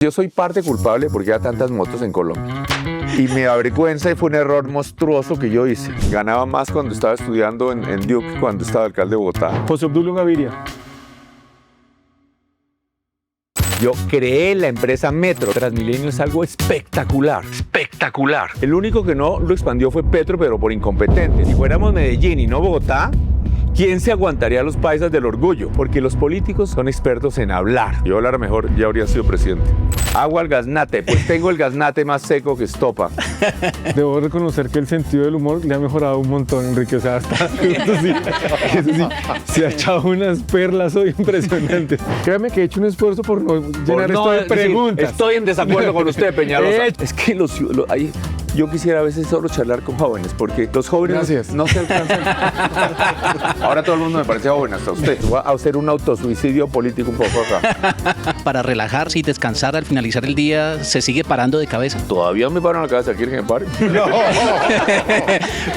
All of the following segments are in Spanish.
Yo soy parte culpable porque hay tantas motos en Colombia. Y me avergüenza y fue un error monstruoso que yo hice. Ganaba más cuando estaba estudiando en Duke que cuando estaba alcalde de Bogotá. José Obdulio Gaviria. Yo creé la empresa Metro. Transmilenio es algo espectacular, espectacular. El único que no lo expandió fue Petro, pero por incompetente. Si fuéramos Medellín y no Bogotá, ¿quién se aguantaría a los paisas del orgullo? Porque los políticos son expertos en hablar. Yo hablar mejor ya habría sido presidente. Agua al gaznate, pues tengo el gaznate más seco que estopa. Debo reconocer que el sentido del humor le ha mejorado un montón, Enrique. O sea, eso sí, se ha echado unas perlas hoy impresionantes. Créame que he hecho un esfuerzo por no llenar esto de preguntas. Estoy en desacuerdo con usted, Peñalosa. Es que yo quisiera a veces solo charlar con jóvenes, porque los jóvenes no se alcanzan. Ahora todo el mundo me parece joven, hasta usted. Voy a hacer un autosuicidio político un poco acá. Para relajarse y descansar al finalizar el día, se sigue parando de cabeza. Todavía me paro en la cabeza, ¿quieren que me pare? No.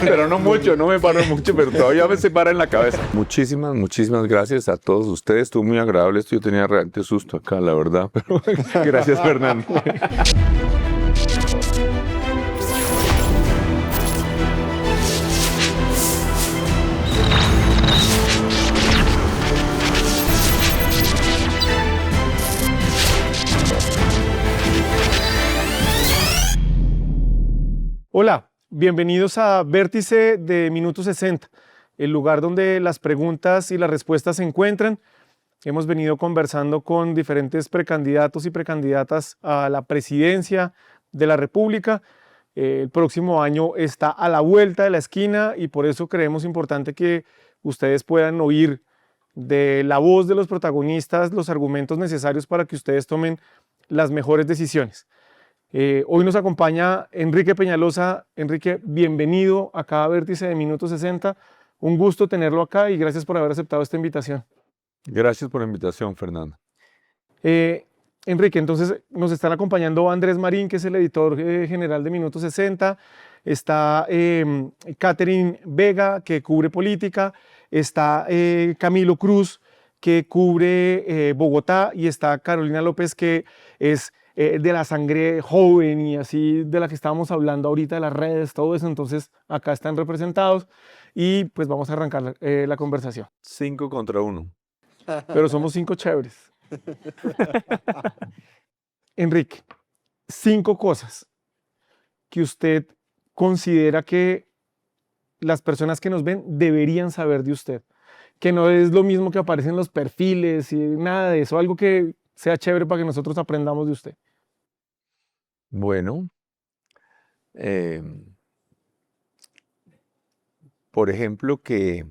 Pero no mucho, no me paro mucho, pero todavía me se para en la cabeza. Muchísimas gracias a todos ustedes. Estuvo muy agradable esto. Yo tenía realmente susto acá, la verdad. Pero gracias, Fernando. Hola, bienvenidos a Vértice de Minuto 60, el lugar donde las preguntas y las respuestas se encuentran. Hemos venido conversando con diferentes precandidatos y precandidatas a la presidencia de la República. El próximo año está a la vuelta de la esquina y por eso creemos importante que ustedes puedan oír de la voz de los protagonistas los argumentos necesarios para que ustedes tomen las mejores decisiones. Hoy nos acompaña Enrique Peñalosa. Enrique, bienvenido acá a Vértice de Minuto 60. Un gusto tenerlo acá y gracias por haber aceptado esta invitación. Gracias por la invitación, Fernando. Enrique, entonces nos están acompañando Andrés Marín, que es el editor general de Minuto 60. Está Catherine Vega, que cubre política. Está Camilo Cruz, que cubre Bogotá. Y está Carolina López, que es de la sangre joven y así de la que estábamos hablando ahorita, de las redes, todo eso. Entonces acá están representados y pues vamos a arrancar la conversación. 5 contra 1. Pero somos 5 chéveres. Enrique, 5 cosas que usted considera que las personas que nos ven deberían saber de usted, que no es lo mismo que aparece en los perfiles y nada de eso, algo que sea chévere para que nosotros aprendamos de usted. Bueno, por ejemplo, que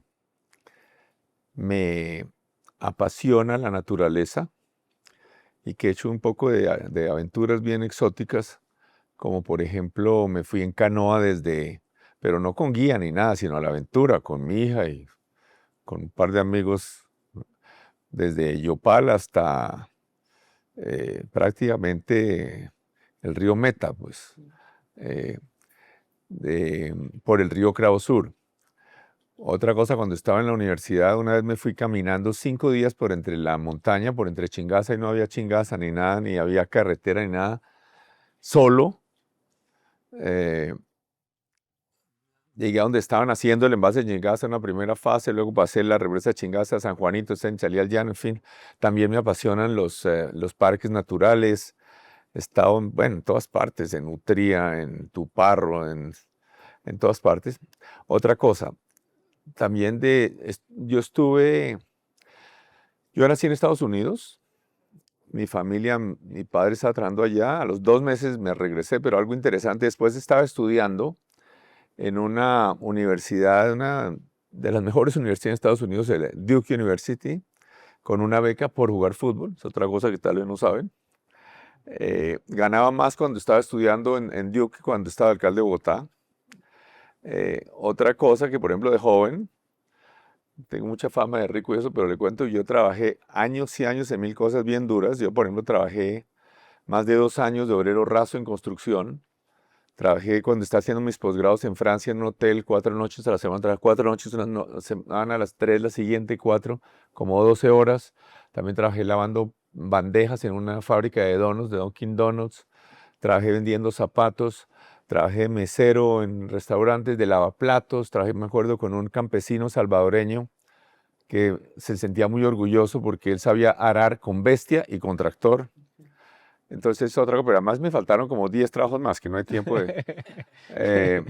me apasiona la naturaleza y que he hecho un poco de aventuras bien exóticas, como por ejemplo me fui en canoa pero no con guía ni nada, sino a la aventura con mi hija y con un par de amigos desde Yopal hasta prácticamente el río Meta, pues, por el río Cravo Sur. Otra cosa, cuando estaba en la universidad, una vez me fui caminando 5 días por entre la montaña, por entre Chingaza, y no había Chingaza ni nada, ni había carretera ni nada, solo. Llegué a donde estaban haciendo el envase de Chingaza en la primera fase, luego pasé la represa de Chingaza a San Juanito, salí al llano, en fin. También me apasionan los parques naturales. He estado en todas partes, en Utría, en Tuparro, en todas partes. Otra cosa, también yo nací en Estados Unidos, mi padre estaba trabajando allá, a los 2 meses me regresé, pero algo interesante, después estaba estudiando en una universidad, una de las mejores universidades de Estados Unidos, el Duke University, con una beca por jugar fútbol, es otra cosa que tal vez no saben. Ganaba más cuando estaba estudiando en Duke que cuando estaba alcalde de Bogotá. Otra cosa que, por ejemplo, de joven, tengo mucha fama de rico y eso, pero le cuento, yo trabajé años y años en 1000 cosas bien duras. Yo, por ejemplo, trabajé más de 2 años de obrero raso en construcción. Trabajé cuando estaba haciendo mis posgrados en Francia en un hotel 4 noches a la semana, trabajé 4 noches una semana, a las 3 la siguiente, 4, como 12 horas. También trabajé lavando bandejas en una fábrica de donuts, de Dunkin' Donuts. Trabajé vendiendo zapatos. Trabajé de mesero en restaurantes, de lavaplatos. Trabajé, me acuerdo, con un campesino salvadoreño que se sentía muy orgulloso porque él sabía arar con bestia y con tractor. Entonces, otra cosa, pero además me faltaron como 10 trabajos más, que no hay tiempo de...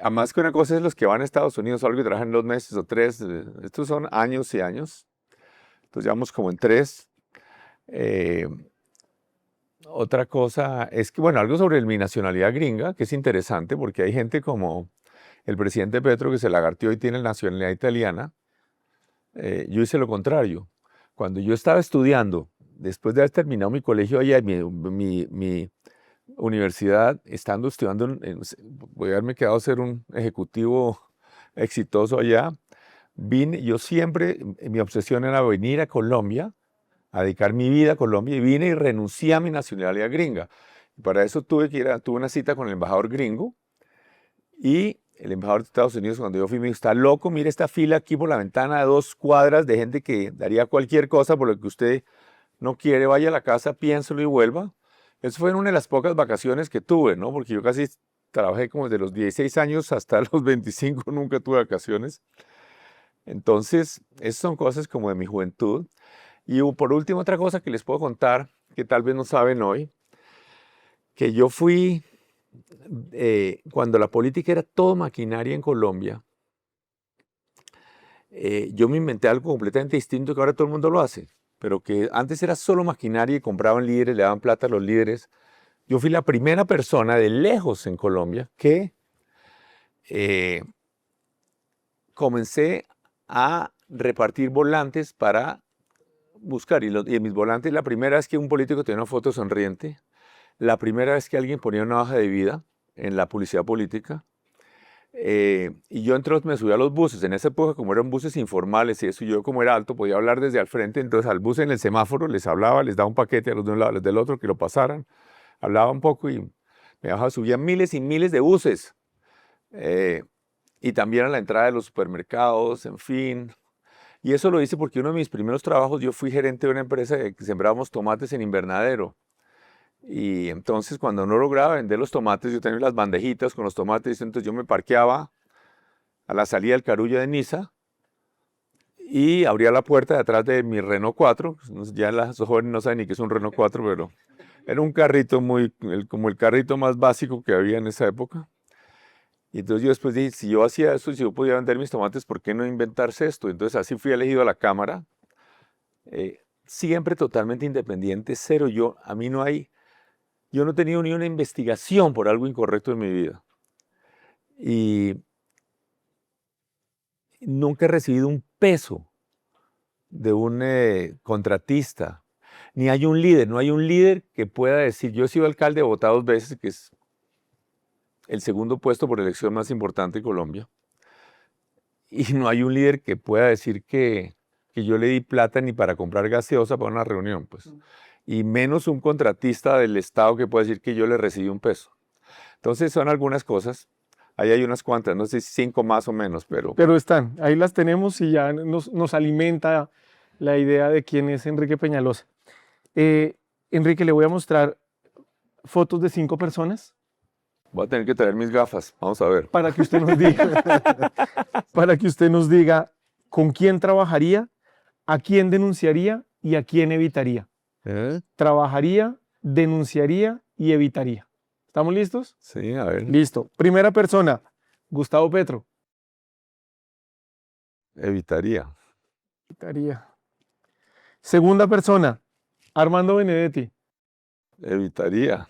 además que una cosa es los que van a Estados Unidos o algo y trabajan 2 meses o 3, estos son años y años, entonces llevamos como en 3. Otra cosa es que, bueno, algo sobre mi nacionalidad gringa, que es interesante, porque hay gente como el presidente Petro que se lagarteó y tiene nacionalidad italiana. Yo hice lo contrario. Cuando yo estaba estudiando, después de haber terminado mi colegio allá, mi universidad, estando estudiando, voy a haberme quedado a ser un ejecutivo exitoso allá, yo siempre, mi obsesión era venir a Colombia, a dedicar mi vida a Colombia, y vine y renuncié a mi nacionalidad gringa. Y para eso tuve una cita con el embajador gringo, y el embajador de Estados Unidos, cuando yo fui, me dijo: está loco, mire esta fila aquí por la ventana de 2 cuadras de gente que daría cualquier cosa por lo que usted no quiere, vaya a la casa, piénselo y vuelva. Eso fue una de las pocas vacaciones que tuve, ¿no? Porque yo casi trabajé como desde los 16 años hasta los 25, nunca tuve vacaciones. Entonces, esas son cosas como de mi juventud. Y por último, otra cosa que les puedo contar, que tal vez no saben hoy, que yo fui, cuando la política era todo maquinaria en Colombia, yo me inventé algo completamente distinto que ahora todo el mundo lo hace, pero que antes era solo maquinaria y compraban líderes, le daban plata a los líderes. Yo fui la primera persona de lejos en Colombia que comencé a repartir volantes para buscar. Y en mis volantes, la primera vez que un político tenía una foto sonriente, la primera vez que alguien ponía una hoja de vida en la publicidad política, y yo entonces me subí a los buses. En esa época, como eran buses informales y eso, yo como era alto podía hablar desde al frente, entonces al bus en el semáforo les hablaba, les daba un paquete a los de un lado, a los del otro, que lo pasaran, hablaba un poco y me bajaba, subía miles y miles de buses, y también a la entrada de los supermercados, en fin. Y eso lo hice porque uno de mis primeros trabajos, yo fui gerente de una empresa que sembrábamos tomates en invernadero. Y entonces cuando no lograba vender los tomates, yo tenía las bandejitas con los tomates, entonces yo me parqueaba a la salida del Carulla de Niza y abría la puerta de atrás de mi Renault 4, ya los jóvenes no saben ni qué es un Renault 4, pero era un carrito como el carrito más básico que había en esa época. Y entonces yo después dije, si yo hacía eso, si yo podía vender mis tomates, ¿por qué no inventarse esto? Entonces así fui elegido a la Cámara, siempre totalmente independiente, cero yo no he tenido ni una investigación por algo incorrecto en mi vida. Y nunca he recibido un peso de un contratista. Ni hay un líder, no hay un líder que pueda decir, yo he sido alcalde de Bogotá 2 veces, que es el segundo puesto por elección más importante en Colombia. Y no hay un líder que pueda decir que yo le di plata ni para comprar gaseosa para una reunión, pues. Y menos un contratista del Estado que pueda decir que yo le recibí un peso. Entonces son algunas cosas. Ahí hay unas cuantas, no sé si 5 más o menos, pero... Pero están, ahí las tenemos y ya nos alimenta la idea de quién es Enrique Peñalosa. Enrique, le voy a mostrar fotos de 5 personas. Voy a tener que traer mis gafas, vamos a ver. Para que usted nos diga, para que usted nos diga con quién trabajaría, a quién denunciaría y a quién evitaría. Trabajaría, denunciaría y evitaría. ¿Estamos listos? Sí, a ver. Listo. Primera persona, Gustavo Petro. Evitaría. Evitaría. Segunda persona, Armando Benedetti. Evitaría.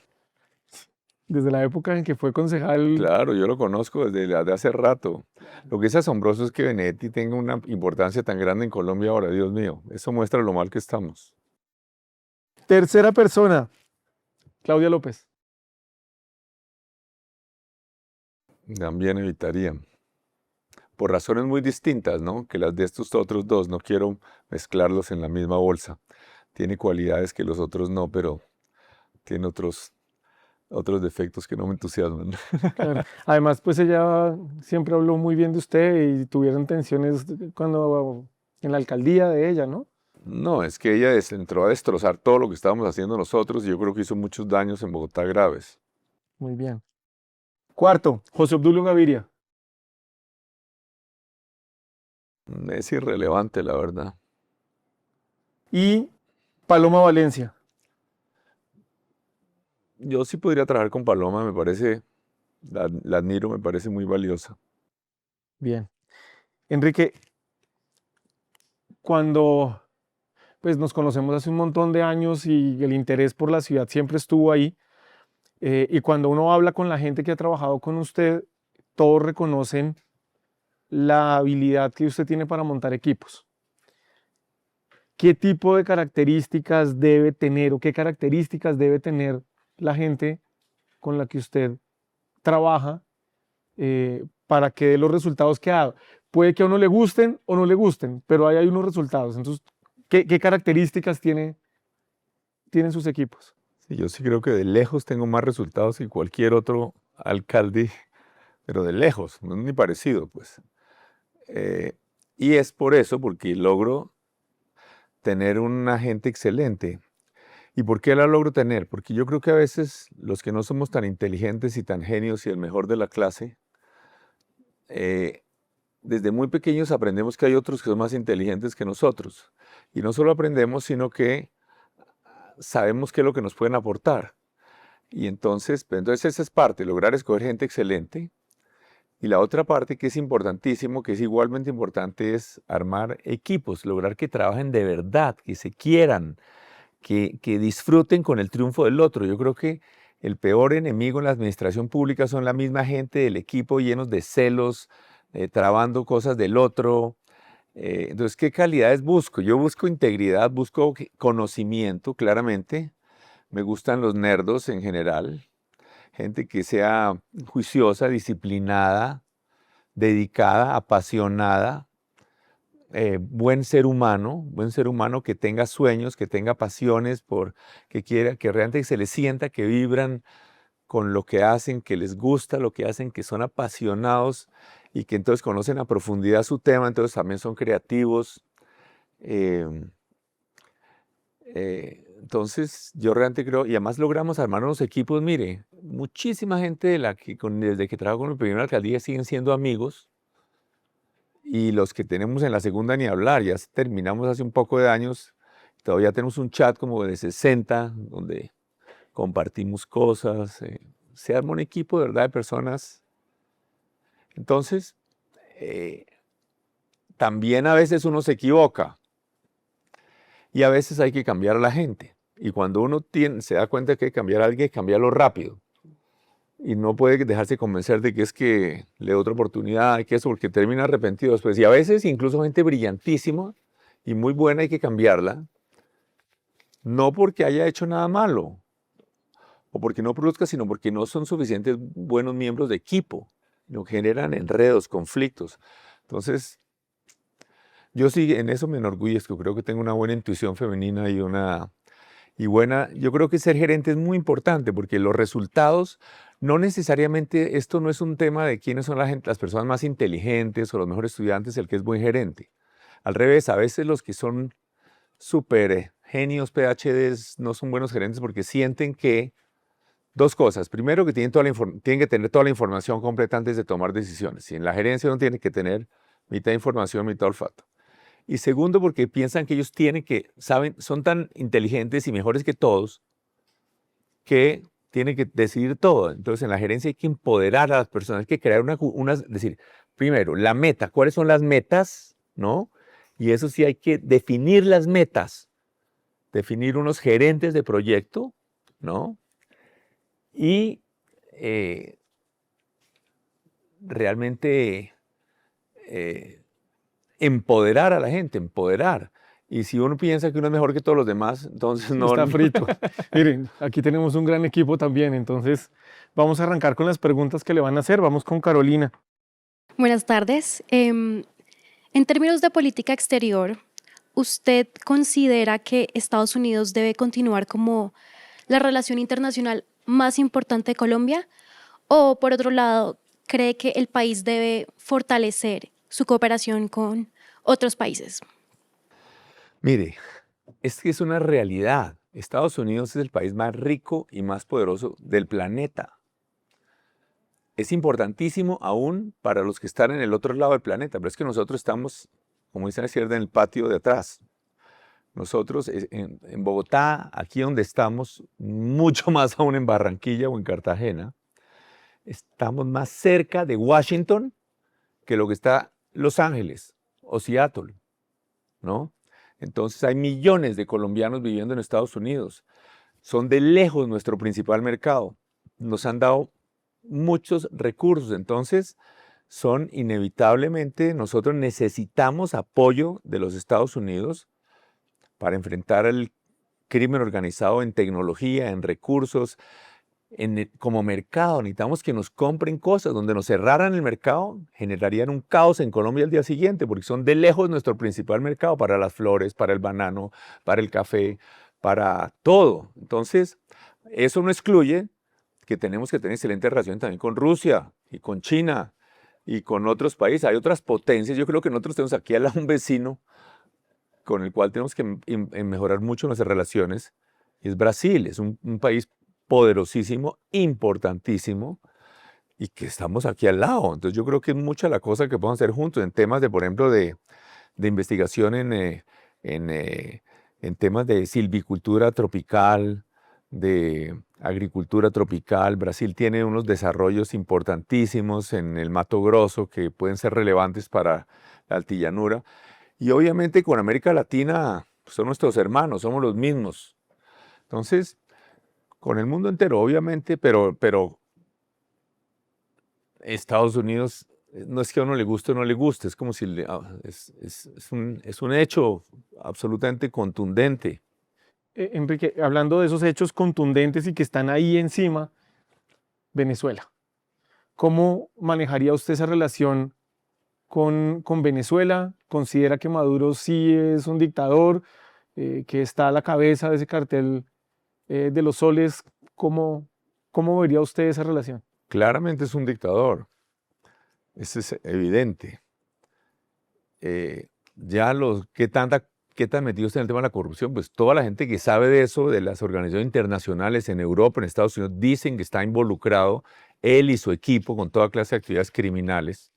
Desde la época en que fue concejal. Claro, yo lo conozco desde hace rato. Lo que es asombroso es que Benedetti tenga una importancia tan grande en Colombia ahora, Dios mío. Eso muestra lo mal que estamos. Tercera persona, Claudia López. También evitaría. Por razones muy distintas, ¿no? Que las de estos otros dos. No quiero mezclarlos en la misma bolsa. Tiene cualidades que los otros no, pero tiene otros defectos que no me entusiasman. Claro. Además, pues ella siempre habló muy bien de usted y tuvieron tensiones cuando en la alcaldía de ella, ¿no? No, es que ella entró a destrozar todo lo que estábamos haciendo nosotros y yo creo que hizo muchos daños en Bogotá graves. Muy bien. Cuarto, José Obdulio Gaviria. Es irrelevante, la verdad. Y Paloma Valencia. Yo sí podría trabajar con Paloma, me parece, la admiro, me parece muy valiosa. Bien. Enrique, cuando pues, nos conocemos hace un montón de años y el interés por la ciudad siempre estuvo ahí, y cuando uno habla con la gente que ha trabajado con usted, todos reconocen la habilidad que usted tiene para montar equipos. ¿Qué tipo de características debe tener o qué características debe tener la gente con la que usted trabaja para que dé los resultados que ha dado? Puede que a uno le gusten o no le gusten, pero ahí hay unos resultados. Entonces, ¿qué características tienen sus equipos? Sí, yo sí creo que de lejos tengo más resultados que cualquier otro alcalde, pero de lejos, no es ni parecido, pues. Y es por eso, porque logro tener una gente excelente. ¿Y por qué la logro tener? Porque yo creo que a veces los que no somos tan inteligentes y tan genios y el mejor de la clase, desde muy pequeños aprendemos que hay otros que son más inteligentes que nosotros. Y no solo aprendemos, sino que sabemos qué es lo que nos pueden aportar. Y entonces, pues, entonces esa es parte, lograr escoger gente excelente. Y la otra parte que es importantísimo, que es igualmente importante, es armar equipos, lograr que trabajen de verdad, que se quieran, que disfruten con el triunfo del otro. Yo creo que el peor enemigo en la administración pública son la misma gente del equipo llenos de celos, trabando cosas del otro. Entonces, ¿qué calidades busco? Yo busco integridad, busco conocimiento, claramente. Me gustan los nerdos en general, gente que sea juiciosa, disciplinada, dedicada, apasionada, buen ser humano que tenga sueños, que tenga pasiones, que quiera, que realmente se les sienta que vibran con lo que hacen, que les gusta lo que hacen, que son apasionados y que entonces conocen a profundidad su tema, entonces también son creativos. Eh, entonces yo realmente creo, y además logramos armar unos equipos, mire, muchísima gente desde que trabajo con la primera alcaldía siguen siendo amigos. Y los que tenemos en la segunda ni hablar, ya terminamos hace un poco de años, todavía tenemos un chat como de 60, donde compartimos cosas, se arma un equipo de verdad de personas. Entonces, también a veces uno se equivoca y a veces hay que cambiar a la gente. Y cuando uno se da cuenta que hay que cambiar a alguien, hay que cambiarlo rápido. Y no puede dejarse convencer de que es que le da otra oportunidad, que eso, porque termina arrepentido después. Y a veces incluso gente brillantísima y muy buena hay que cambiarla, no porque haya hecho nada malo, o porque no produzca, sino porque no son suficientes buenos miembros de equipo, no generan enredos, conflictos. Entonces, yo sí en eso me enorgullezco, creo que tengo una buena intuición femenina yo creo que ser gerente es muy importante porque los resultados, no necesariamente, esto no es un tema de quiénes son las personas más inteligentes o los mejores estudiantes, el que es buen gerente. Al revés, a veces los que son súper genios, PhDs, no son buenos gerentes porque sienten que, dos cosas. Primero, que tienen que tener toda la información completa antes de tomar decisiones. Y en la gerencia uno tiene que tener mitad información, mitad olfato. Y segundo, porque piensan que ellos son tan inteligentes y mejores que todos, que tienen que decidir todo. Entonces, en la gerencia hay que empoderar a las personas, hay que crear decir, primero, la meta, ¿cuáles son las metas? ¿No? Y eso sí hay que definir las metas, definir unos gerentes de proyecto, ¿no? Y realmente empoderar a la gente, empoderar. Y si uno piensa que uno es mejor que todos los demás, entonces no. Está frito. Miren, aquí tenemos un gran equipo también, entonces vamos a arrancar con las preguntas que le van a hacer. Vamos con Carolina. Buenas tardes. En términos de política exterior, ¿usted considera que Estados Unidos debe continuar como la relación internacional más importante de Colombia? ¿O por otro lado, cree que el país debe fortalecer su cooperación con otros países? Mire, es que es una realidad. Estados Unidos es el país más rico y más poderoso del planeta. Es importantísimo aún para los que están en el otro lado del planeta, pero es que nosotros estamos, como dicen, en el patio de atrás. Nosotros en Bogotá, aquí donde estamos, mucho más aún en Barranquilla o en Cartagena, estamos más cerca de Washington que lo que está Los Ángeles o Seattle, ¿no? Entonces hay millones de colombianos viviendo en Estados Unidos. Son de lejos nuestro principal mercado. Nos han dado muchos recursos, entonces son inevitablemente, nosotros necesitamos apoyo de los Estados Unidos para enfrentar el crimen organizado en tecnología, en recursos, como mercado. Necesitamos que nos compren cosas. Donde nos cerraran el mercado, generarían un caos en Colombia al día siguiente, porque son de lejos nuestro principal mercado para las flores, para el banano, para el café, para todo. Entonces, eso no excluye que tenemos que tener excelentes relaciones también con Rusia y con China y con otros países. Hay otras potencias. Yo creo que nosotros tenemos aquí a un vecino con el cual tenemos que mejorar mucho nuestras relaciones, y es Brasil. Es un país poderosísimo, importantísimo, y que estamos aquí al lado. Entonces yo creo que es mucha la cosa que podemos hacer juntos en temas de, por ejemplo, de investigación en temas de silvicultura tropical, de agricultura tropical. Brasil tiene unos desarrollos importantísimos en el Mato Grosso que pueden ser relevantes para la altillanura. Y obviamente con América Latina pues, son nuestros hermanos, somos los mismos. Entonces, con el mundo entero, obviamente, pero Estados Unidos no es que a uno le guste o no le guste, es como si es un hecho absolutamente contundente. Enrique, hablando de esos hechos contundentes y que están ahí encima, Venezuela. ¿Cómo manejaría usted esa relación con Venezuela? ¿Considera que Maduro sí es un dictador, que está a la cabeza de ese cartel de los soles? ¿Cómo vería usted esa relación? Claramente es un dictador, eso es evidente. ¿Qué tan metidos en el tema de la corrupción? Pues toda la gente que sabe de eso, de las organizaciones internacionales en Europa, en Estados Unidos, dicen que está involucrado él y su equipo con toda clase de actividades criminales.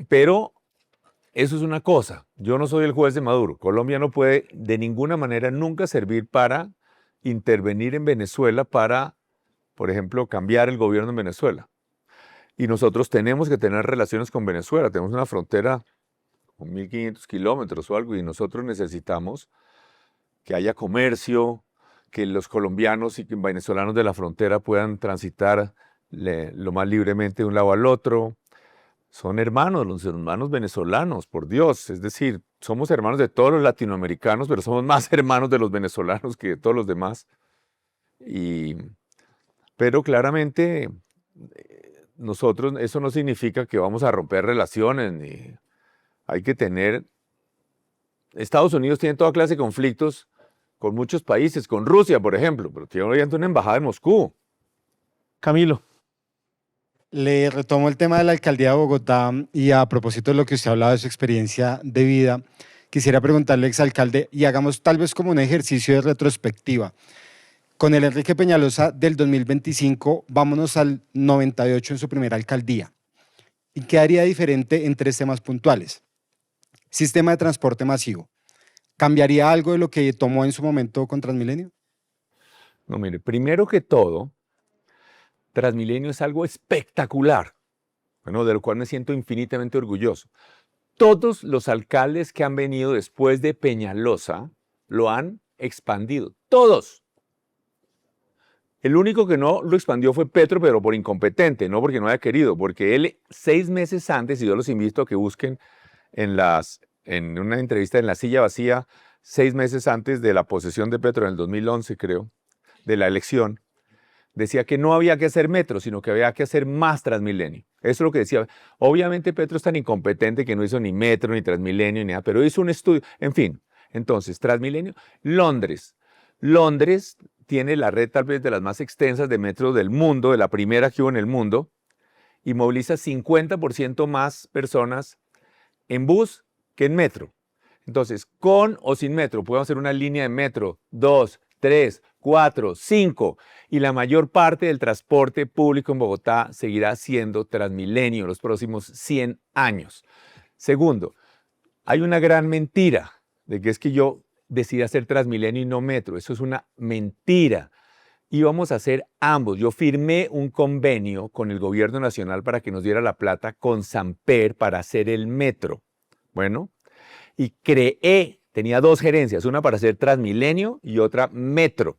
Pero eso es una cosa. Yo no soy el juez de Maduro. Colombia no puede de ninguna manera nunca servir para intervenir en Venezuela para, por ejemplo, cambiar el gobierno en Venezuela. Y nosotros tenemos que tener relaciones con Venezuela. Tenemos una frontera con 1.500 kilómetros o algo, y nosotros necesitamos que haya comercio, que los colombianos y venezolanos de la frontera puedan transitar lo más libremente de un lado al otro. Son hermanos, los hermanos venezolanos, por Dios. Es decir, somos hermanos de todos los latinoamericanos, pero somos más hermanos de los venezolanos que de todos los demás. Pero claramente nosotros, eso no significa que vamos a romper relaciones, ni hay que tener... Estados Unidos tiene toda clase de conflictos con muchos países, con Rusia, por ejemplo, pero tiene obviamente una embajada en Moscú. Camilo. Le retomo el tema de la alcaldía de Bogotá y a propósito de lo que usted hablaba de su experiencia de vida, quisiera preguntarle, exalcalde, y hagamos tal vez como un ejercicio de retrospectiva. Con el Enrique Peñalosa del 2025, vámonos al 98 en su primera alcaldía. ¿Y qué haría diferente en 3 temas puntuales? Sistema de transporte masivo. ¿Cambiaría algo de lo que tomó en su momento con Transmilenio? No, mire, primero que todo, Transmilenio es algo espectacular, bueno, de lo cual me siento infinitamente orgulloso. Todos los alcaldes que han venido después de Peñalosa lo han expandido, todos. El único que no lo expandió fue Petro, pero por incompetente, no porque no haya querido, porque él 6 meses antes, y yo los invito a que busquen en una entrevista en La Silla Vacía, 6 meses antes de la posesión de Petro en el 2011, creo, de la elección, decía que no había que hacer metro, sino que había que hacer más Transmilenio. Eso es lo que decía. Obviamente Petro es tan incompetente que no hizo ni metro, ni Transmilenio, ni nada, pero hizo un estudio. En fin, entonces, Transmilenio. Londres. Londres tiene la red tal vez de las más extensas de metro del mundo, de la primera que hubo en el mundo, y moviliza 50% más personas en bus que en metro. Entonces, con o sin metro, podemos hacer una línea de metro, 2, 3, 4, 5, y la mayor parte del transporte público en Bogotá seguirá siendo Transmilenio los próximos 100 años. Segundo, hay una gran mentira de que es que yo decidí hacer Transmilenio y no metro. Eso es una mentira. Íbamos a hacer ambos. Yo firmé un convenio con el gobierno nacional para que nos diera la plata con Samper para hacer el metro. Bueno, y tenía 2 gerencias, una para hacer Transmilenio y otra Metro.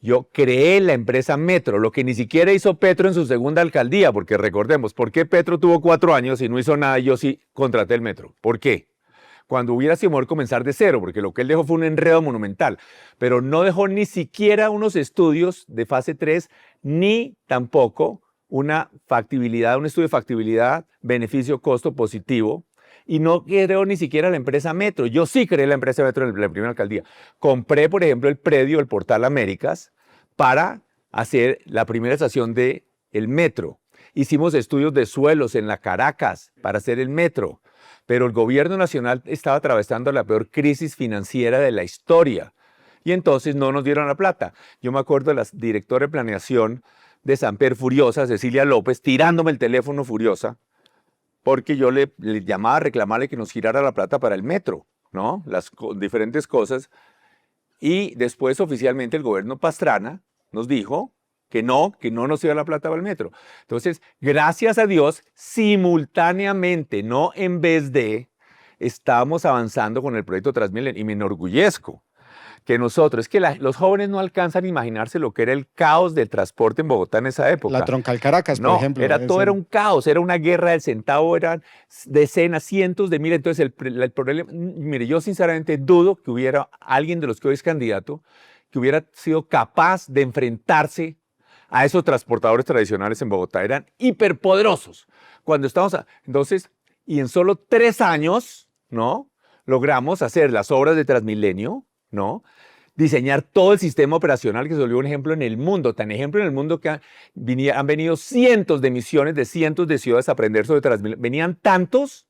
Yo creé la empresa Metro, lo que ni siquiera hizo Petro en su segunda alcaldía, porque recordemos, ¿por qué Petro tuvo 4 años y no hizo nada y yo sí contraté el Metro? ¿Por qué? Cuando hubiera sido mejor comenzar de cero, porque lo que él dejó fue un enredo monumental, pero no dejó ni siquiera unos estudios de fase 3, ni tampoco una factibilidad, un estudio de factibilidad, beneficio, costo positivo, y no creó ni siquiera la empresa Metro. Yo sí creé la empresa Metro en la primera alcaldía. Compré, por ejemplo, el predio del Portal Américas para hacer la primera estación del Metro. Hicimos estudios de suelos en la Caracas para hacer el Metro. Pero el gobierno nacional estaba atravesando la peor crisis financiera de la historia. Y entonces no nos dieron la plata. Yo me acuerdo de la directora de planeación de Samper furiosa, Cecilia López, tirándome el teléfono furiosa, porque yo le llamaba a reclamarle que nos girara la plata para el metro, ¿no? Las diferentes cosas. Y después oficialmente el gobierno Pastrana nos dijo que no nos iba la plata para el metro. Entonces, gracias a Dios, simultáneamente, no en vez de, estamos avanzando con el proyecto Transmilenio y me enorgullezco que nosotros, es que los jóvenes no alcanzan a imaginarse lo que era el caos del transporte en Bogotá en esa época. La troncal Caracas, por ejemplo. Todo era un caos, era una guerra del centavo, eran decenas, cientos de miles. Entonces, el problema, mire, yo sinceramente dudo que hubiera alguien de los que hoy es candidato que hubiera sido capaz de enfrentarse a esos transportadores tradicionales en Bogotá. Eran hiperpoderosos. Entonces, y en solo 3 años, ¿no? Logramos hacer las obras de Transmilenio, ¿no? Diseñar todo el sistema operacional que se volvió un ejemplo en el mundo, tan ejemplo en el mundo que han venido cientos de misiones de cientos de ciudades a aprender sobre Transmilenio. Venían tantos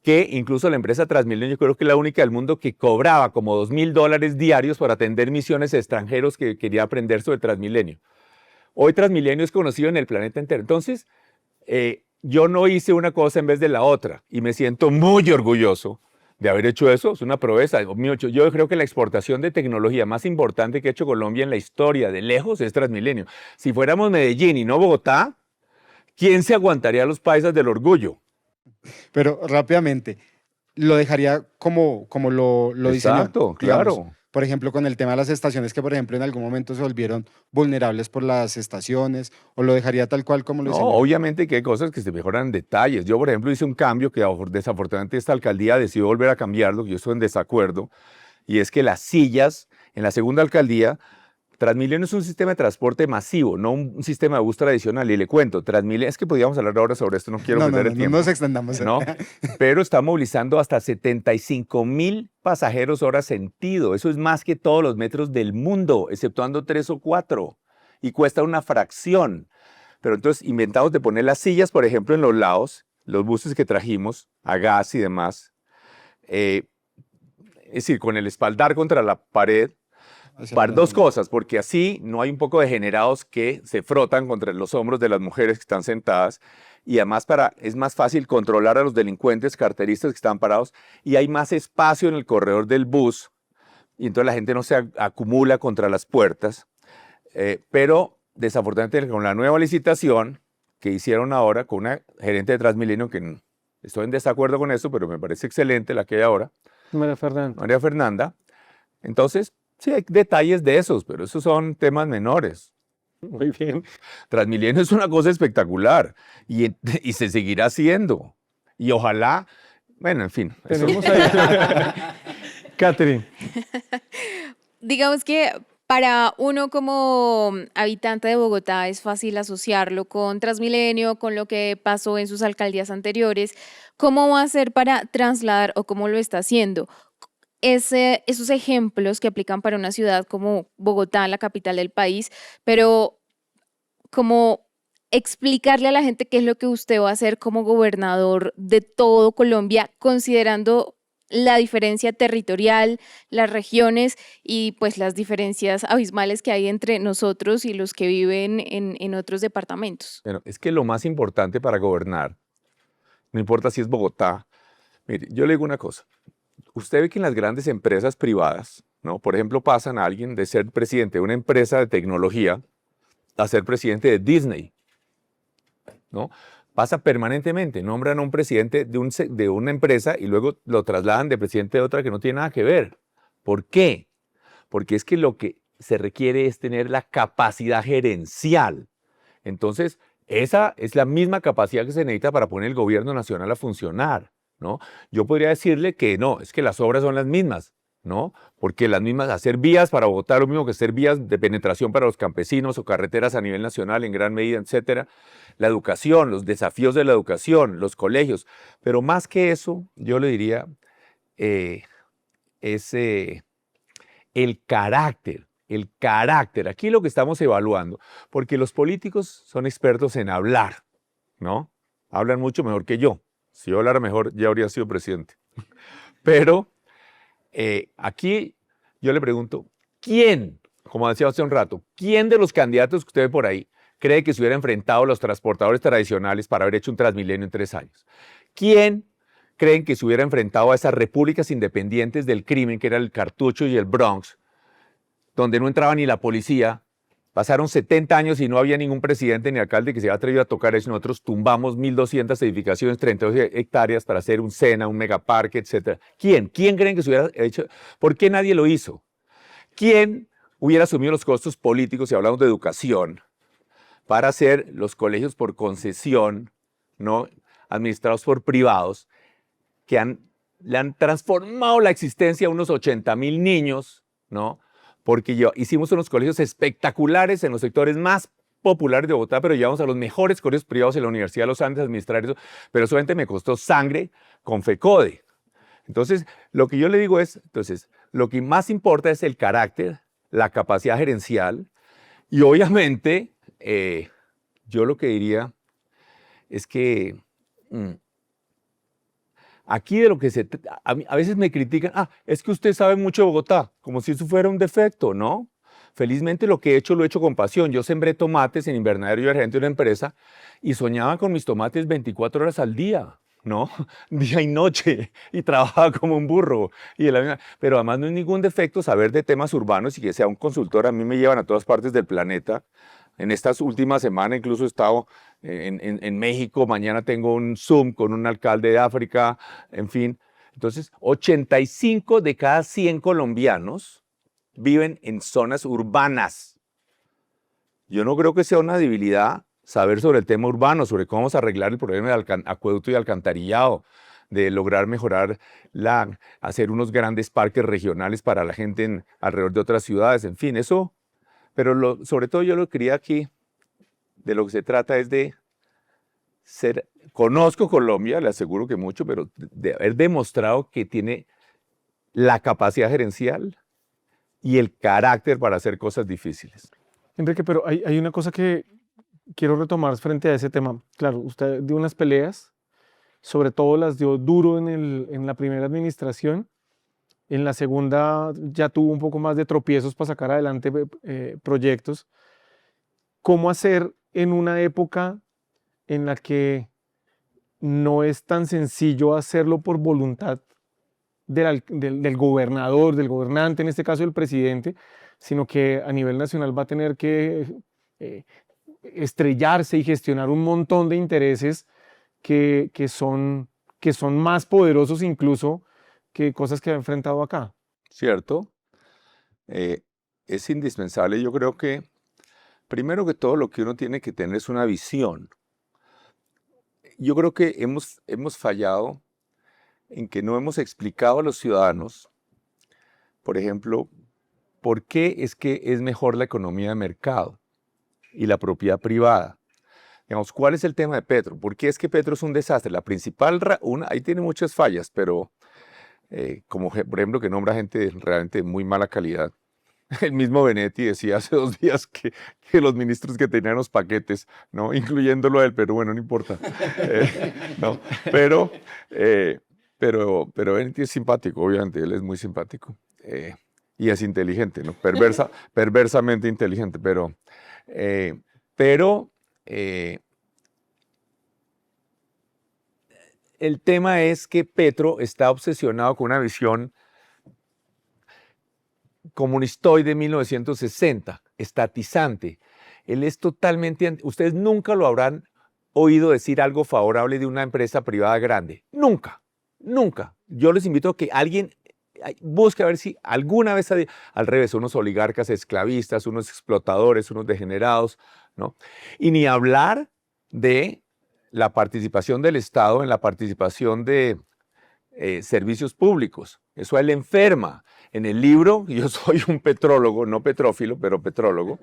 que incluso la empresa Transmilenio, yo creo que es la única del mundo que cobraba como $2.000 diarios para atender misiones de extranjeros que querían aprender sobre Transmilenio. Hoy Transmilenio es conocido en el planeta entero. Entonces, yo no hice una cosa en vez de la otra y me siento muy orgulloso de haber hecho eso. Es una proeza. Yo creo que la exportación de tecnología más importante que ha hecho Colombia en la historia, de lejos, es Transmilenio. Si fuéramos Medellín y no Bogotá, ¿quién se aguantaría los paisas del orgullo? Pero rápidamente, lo dejaría como lo diseñó. Exacto, digamos, claro. por ejemplo, con el tema de las estaciones que, por ejemplo, en algún momento se volvieron vulnerables por las estaciones, o lo dejaría tal cual como lo No, diseñó. obviamente que hay cosas que se mejoran en detalles. Yo, por ejemplo, hice un cambio que desafortunadamente esta alcaldía decidió volver a cambiarlo, yo estoy en desacuerdo, y es que las sillas en la segunda alcaldía, Transmilenio es un sistema de transporte masivo, no un sistema de bus tradicional. Y le cuento, Transmilenio, es que podríamos hablar ahora sobre esto, no quiero perder el tiempo. No nos extendamos. ¿No? Pero está movilizando hasta 75.000 pasajeros hora sentido. Eso es más que todos los metros del mundo, exceptuando 3 o 4. Y cuesta una fracción. Pero entonces inventamos de poner las sillas, por ejemplo, en los lados, los buses que trajimos, a gas y demás. Es decir, con el espaldar contra la pared. Para 2 cosas, porque así no hay un poco de degenerados que se frotan contra los hombros de las mujeres que están sentadas, y además es más fácil controlar a los delincuentes carteristas que están parados, y hay más espacio en el corredor del bus, y entonces la gente no se acumula contra las puertas. Pero desafortunadamente con la nueva licitación que hicieron ahora con una gerente de Transmilenio, que estoy en desacuerdo con eso, pero me parece excelente la que hay ahora, María Fernanda, entonces sí, hay detalles de esos, pero esos son temas menores. Muy bien. Transmilenio es una cosa espectacular y se seguirá haciendo. Y ojalá, bueno, en fin. Tenemos ahí. Catherine. Digamos que para uno como habitante de Bogotá es fácil asociarlo con Transmilenio, con lo que pasó en sus alcaldías anteriores. ¿Cómo va a ser para trasladar o cómo lo está haciendo esos ejemplos que aplican para una ciudad como Bogotá, la capital del país, pero como explicarle a la gente qué es lo que usted va a hacer como gobernador de todo Colombia, considerando la diferencia territorial, las regiones y pues las diferencias abismales que hay entre nosotros y los que viven en otros departamentos. Bueno, es que lo más importante para gobernar, no importa si es Bogotá, mire, yo le digo una cosa, usted ve que en las grandes empresas privadas, ¿no? Por ejemplo, pasan a alguien de ser presidente de una empresa de tecnología a ser presidente de Disney, ¿no? Pasa permanentemente, nombran a un presidente de una empresa y luego lo trasladan de presidente de otra que no tiene nada que ver. ¿Por qué? Porque es que lo que se requiere es tener la capacidad gerencial. Entonces, esa es la misma capacidad que se necesita para poner el gobierno nacional a funcionar, ¿no? Yo podría decirle que no, es que las obras son las mismas, ¿no? Porque las mismas, hacer vías para Bogotá, lo mismo que hacer vías de penetración para los campesinos o carreteras a nivel nacional en gran medida, etcétera. La educación, los desafíos de la educación, los colegios. Pero más que eso, yo le diría, es el carácter. El carácter. Aquí lo que estamos evaluando, porque los políticos son expertos en hablar, ¿no? Hablan mucho mejor que yo. Si yo hablara mejor, ya habría sido presidente. Pero aquí yo le pregunto, ¿quién, como decía hace un rato, quién de los candidatos que usted ve por ahí cree que se hubiera enfrentado a los transportadores tradicionales para haber hecho un Transmilenio en 3 años? ¿Quién creen que se hubiera enfrentado a esas repúblicas independientes del crimen, que era el Cartucho y el Bronx, donde no entraba ni la policía? Pasaron 70 años y no había ningún presidente ni alcalde que se haya atrevido a tocar eso. Nosotros tumbamos 1.200 edificaciones, 32 hectáreas para hacer un SENA, un megaparque, etc. ¿Quién? ¿Quién creen que se hubiera hecho? ¿Por qué nadie lo hizo? ¿Quién hubiera asumido los costos políticos, si hablamos de educación, para hacer los colegios por concesión, ¿no? Administrados por privados, que le han transformado la existencia a unos 80.000 niños, ¿no? Porque hicimos unos colegios espectaculares en los sectores más populares de Bogotá, pero llevamos a los mejores colegios privados en la Universidad de los Andes a administrar eso, pero solamente me costó sangre con FECODE. Entonces, lo que yo le digo es, entonces, lo que más importa es el carácter, la capacidad gerencial, y obviamente, yo lo que diría es que aquí de lo que a veces me critican, es que usted sabe mucho de Bogotá, como si eso fuera un defecto, ¿no? Felizmente lo que he hecho, lo he hecho con pasión. Yo sembré tomates en invernadero, yo era gerente de una empresa y soñaba con mis tomates 24 horas al día, ¿no? Día y noche, y trabajaba como un burro. Pero además no es ningún defecto saber de temas urbanos y que sea un consultor. A mí me llevan a todas partes del planeta. En estas últimas semanas incluso he estado en México, mañana tengo un Zoom con un alcalde de África, en fin. Entonces, 85 de cada 100 colombianos viven en zonas urbanas. Yo no creo que sea una debilidad saber sobre el tema urbano, sobre cómo vamos a arreglar el problema del acueducto y alcantarillado, de lograr mejorar, hacer unos grandes parques regionales para la gente alrededor de otras ciudades, en fin, eso. Pero sobre todo yo lo que quería aquí, de lo que se trata es de conozco Colombia, le aseguro que mucho, pero de haber demostrado que tiene la capacidad gerencial y el carácter para hacer cosas difíciles. Enrique, pero hay una cosa que quiero retomar frente a ese tema. Claro, usted dio unas peleas, sobre todo las dio duro en la primera administración. En la segunda ya tuvo un poco más de tropiezos para sacar adelante proyectos. ¿Cómo hacer en una época en la que no es tan sencillo hacerlo por voluntad del gobernador, del gobernante, en este caso el presidente, sino que a nivel nacional va a tener que estrellarse y gestionar un montón de intereses que son más poderosos incluso que cosas que ha enfrentado acá? ¿Cierto? Es indispensable. Yo creo que, primero que todo, lo que uno tiene que tener es una visión. Yo creo que hemos fallado en que no hemos explicado a los ciudadanos, por ejemplo, por qué es que es mejor la economía de mercado y la propiedad privada. Digamos, ¿cuál es el tema de Petro? ¿Por qué es que Petro es un desastre? La principal, ahí tiene muchas fallas, pero como por ejemplo que nombra gente realmente de muy mala calidad. El mismo Benetti decía hace 2 días que los ministros que tenían los paquetes, ¿no? Incluyéndolo a él, pero bueno, no importa. No, pero Benetti es simpático, obviamente, él es muy simpático. Y es inteligente, ¿no? Perversamente inteligente, pero el tema es que Petro está obsesionado con una visión comunistoide de 1960, estatizante. Él es totalmente... Ustedes nunca lo habrán oído decir algo favorable de una empresa privada grande. Nunca, nunca. Yo les invito a que alguien busque a ver si alguna vez, al revés, unos oligarcas esclavistas, unos explotadores, unos degenerados, ¿no? Y ni hablar de la participación del Estado en la participación de servicios públicos. Eso a él le enferma. En el libro, yo soy un petrólogo, no petrófilo, pero petrólogo,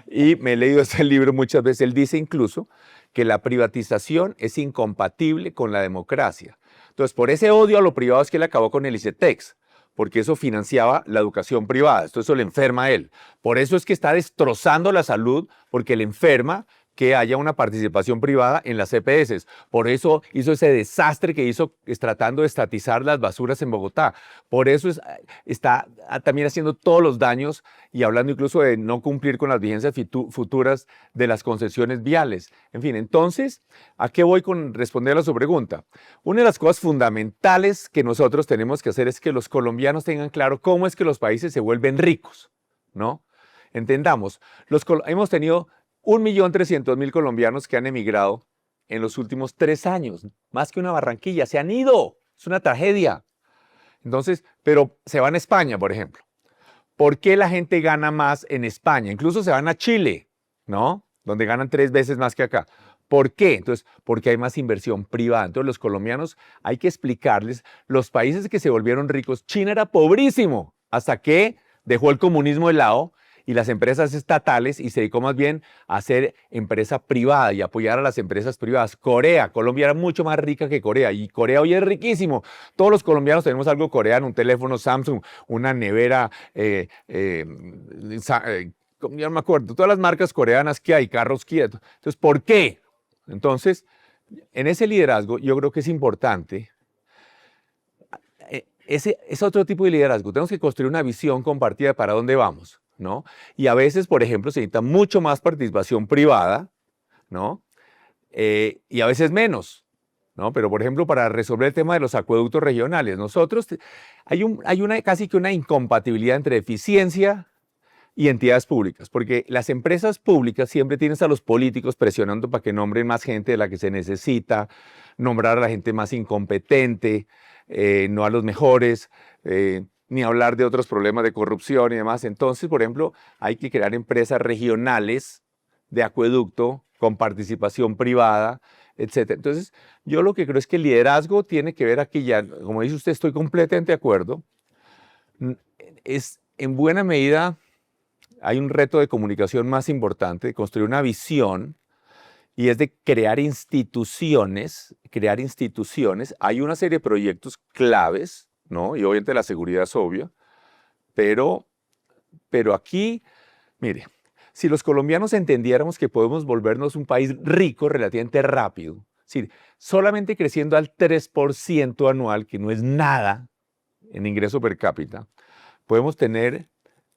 y me he leído ese libro muchas veces. Él dice incluso que la privatización es incompatible con la democracia. Entonces, por ese odio a lo privado es que él acabó con el ICETEX, porque eso financiaba la educación privada. Entonces, eso le enferma a él. Por eso es que está destrozando la salud, porque le enferma que haya una participación privada en las EPS. Por eso hizo ese desastre que hizo tratando de estatizar las basuras en Bogotá. Por eso está también haciendo todos los daños y hablando incluso de no cumplir con las vigencias futuras de las concesiones viales. En fin, entonces, ¿a qué voy con responder a su pregunta? Una de las cosas fundamentales que nosotros tenemos que hacer es que los colombianos tengan claro cómo es que los países se vuelven ricos, ¿no? Entendamos, hemos tenido 1.300.000 colombianos que han emigrado en los últimos 3 años, más que una Barranquilla, se han ido, es una tragedia. Entonces, pero se van a España, por ejemplo. ¿Por qué la gente gana más en España? Incluso se van a Chile, ¿no? Donde ganan 3 veces más que acá. ¿Por qué? Entonces, porque hay más inversión privada. Entonces, los colombianos hay que explicarles, los países que se volvieron ricos, China era pobrísimo, hasta que dejó el comunismo de lado y las empresas estatales y se dedicó más bien a hacer empresa privada y apoyar a las empresas privadas. Colombia era mucho más rica que Corea y Corea hoy es riquísimo. Todos los colombianos tenemos algo coreano, un teléfono Samsung, una nevera, ya no me acuerdo, todas las marcas coreanas que hay, carros Kia. Entonces, ¿por qué? Entonces, en ese liderazgo yo creo que es importante. Ese es otro tipo de liderazgo. Tenemos que construir una visión compartida de para dónde vamos, ¿no? Y a veces, por ejemplo, se necesita mucho más participación privada, ¿no? Y a veces menos, ¿no? Pero, por ejemplo, para resolver el tema de los acueductos regionales, hay casi que una incompatibilidad entre eficiencia y entidades públicas, porque las empresas públicas siempre tienen a los políticos presionando para que nombren más gente de la que se necesita, nombrar a la gente más incompetente, no a los mejores, ni hablar de otros problemas de corrupción y demás. Entonces, por ejemplo, hay que crear empresas regionales de acueducto con participación privada, etc. Entonces, yo lo que creo es que el liderazgo tiene que ver aquí ya, como dice usted, estoy completamente de acuerdo, es en buena medida hay un reto de comunicación más importante, de construir una visión, y es de crear instituciones. Hay una serie de proyectos claves, ¿no? Y obviamente la seguridad es obvia, pero aquí, mire, si los colombianos entendiéramos que podemos volvernos un país rico relativamente rápido, es decir, solamente creciendo al 3% anual, que no es nada en ingreso per cápita, podemos tener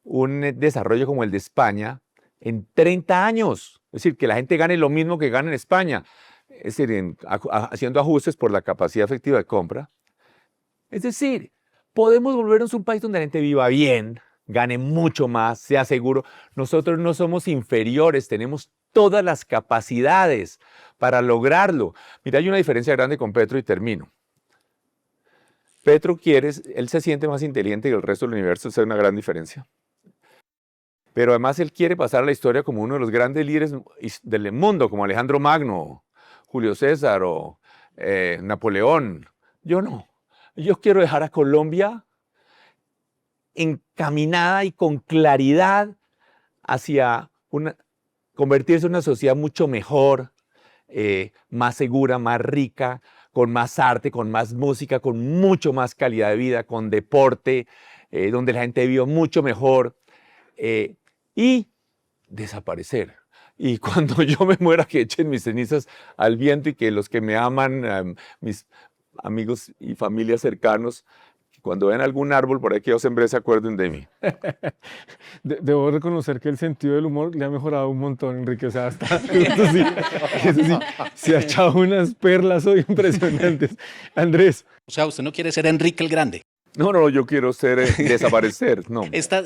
un desarrollo como el de España en 30 años. Es decir, que la gente gane lo mismo que gana en España, es decir, haciendo ajustes por la capacidad efectiva de compra. Es decir, podemos volvernos un país donde la gente viva bien, gane mucho más, sea seguro. Nosotros no somos inferiores, tenemos todas las capacidades para lograrlo. Mira, hay una diferencia grande con Petro y termino. Petro él se siente más inteligente que el resto del universo, esa es una gran diferencia. Pero además él quiere pasar a la historia como uno de los grandes líderes del mundo, como Alejandro Magno, Julio César o Napoleón. Yo no. Yo quiero dejar a Colombia encaminada y con claridad hacia convertirse en una sociedad mucho mejor, más segura, más rica, con más arte, con más música, con mucho más calidad de vida, con deporte, donde la gente vive mucho mejor. y desaparecer. Y cuando yo me muera, que echen mis cenizas al viento y que los que me aman, mis amigos y familias cercanos, cuando vean algún árbol por ahí que yo sembré, se acuerden de mí. Debo reconocer que el sentido del humor le ha mejorado un montón, Enrique. O sea, eso sí, se ha echado unas perlas hoy impresionantes. Andrés. O sea, usted no quiere ser Enrique el Grande. No, yo quiero desaparecer, no. Estas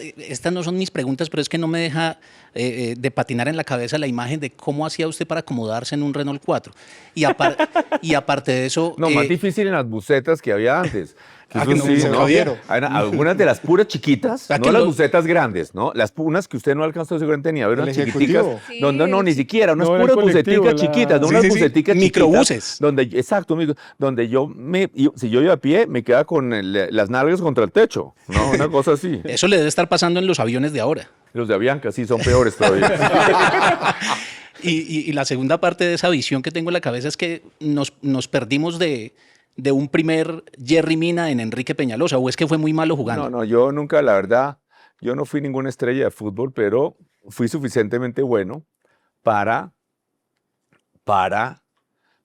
no son mis preguntas, pero es que no me deja de patinar en la cabeza la imagen de cómo hacía usted para acomodarse en un Renault 4. Y aparte de eso... No, más difícil en las busetas que había antes. Que Ah, eso que no, sí, se ¿no? jodieron. Algunas de las puras chiquitas, Ah, no que las los- busetas grandes, ¿no? Unas que usted no alcanzó seguramente ni a ver, El unas ejecutivo. chiquiticas. Sí, No, ni siquiera, unas No, era el puras colectivo, buseticas chiquitas, no Sí, unas sí, sí. buseticas Microbuses. chiquitas. Exacto, donde si yo iba a pie, me quedaba con las nalgas contra el techo, ¿no? Una cosa así. Eso le debe estar pasando en los aviones de ahora. Los de Avianca sí son peores todavía. Y la segunda parte de esa visión que tengo en la cabeza es que nos perdimos de un primer Jerry Mina en Enrique Peñalosa, o es que fue muy malo jugando. No, yo nunca, la verdad, yo no fui ninguna estrella de fútbol, pero fui suficientemente bueno para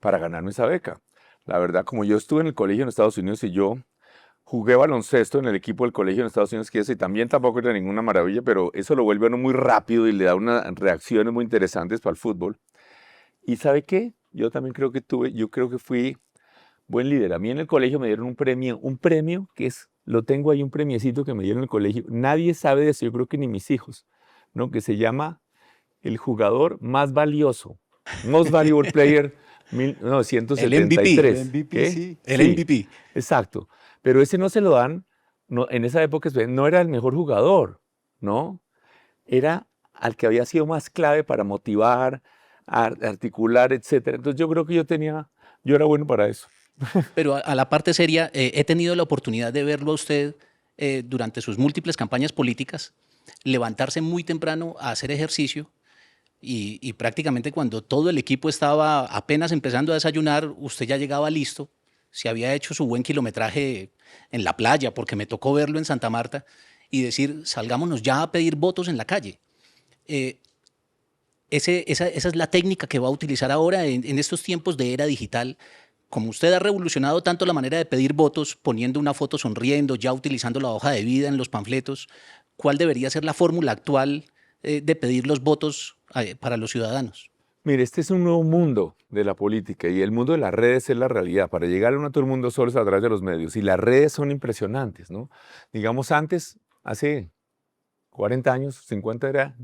ganarme esa beca. La verdad, como yo estuve en el colegio en Estados Unidos y yo jugué baloncesto en el equipo del colegio en Estados Unidos, que ese también tampoco era ninguna maravilla, pero eso lo vuelve a uno muy rápido y le da unas reacciones muy interesantes para el fútbol. ¿Y sabe qué? Yo también creo que fui buen líder. A mí en el colegio me dieron un premio que lo tengo ahí, un premiecito que me dieron en el colegio. Nadie sabe de eso, yo creo que ni mis hijos, ¿no? Que se llama el jugador más valioso, Most Valuable Player 1973. El MVP, ¿Qué? sí. El MVP. Exacto. Pero ese no se lo dan, no, en esa época no era el mejor jugador, ¿no? Era al que había sido más clave para motivar, articular, etcétera. Entonces yo creo que yo era bueno para eso. Pero a la parte seria, he tenido la oportunidad de verlo a usted durante sus múltiples campañas políticas, levantarse muy temprano a hacer ejercicio y prácticamente cuando todo el equipo estaba apenas empezando a desayunar, usted ya llegaba listo, se había hecho su buen kilometraje en la playa, porque me tocó verlo en Santa Marta, y decir, salgámonos ya a pedir votos en la calle. Esa es la técnica que va a utilizar ahora en estos tiempos de era digital. Como usted ha revolucionado tanto la manera de pedir votos, poniendo una foto sonriendo, ya utilizando la hoja de vida en los panfletos, ¿cuál debería ser la fórmula actual de pedir los votos para los ciudadanos? Mire, este es un nuevo mundo de la política y el mundo de las redes es la realidad. Para llegar a todo el mundo solo es a través de los medios y las redes son impresionantes, ¿no? Digamos antes, hace 40 años, 50 era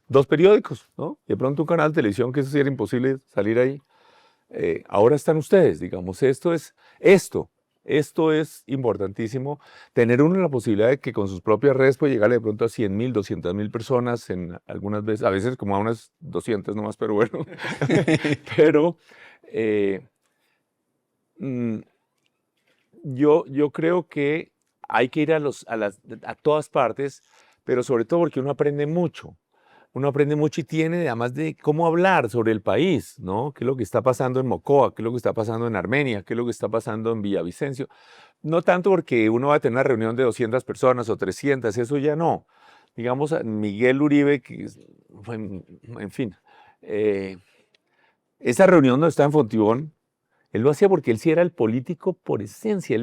2 periódicos, ¿no? Y de pronto un canal de televisión, que eso sí era imposible salir ahí. Ahora están ustedes, digamos, esto es importantísimo, tener uno la posibilidad de que con sus propias redes puede llegar de pronto a 100.000, 200.000 personas, algunas veces, a veces como a unas 200 nomás, pero bueno, pero yo creo que hay que ir a todas partes, pero sobre todo porque uno aprende mucho. Uno aprende mucho y tiene además de cómo hablar sobre el país, ¿no? ¿Qué es lo que está pasando en Mocoa? ¿Qué es lo que está pasando en Armenia? ¿Qué es lo que está pasando en Villavicencio? No tanto porque uno va a tener una reunión de 200 personas o 300, eso ya no. Digamos, Miguel Uribe, en fin, esa reunión no está en Fontibón. Él lo hacía porque él sí era el político por esencia.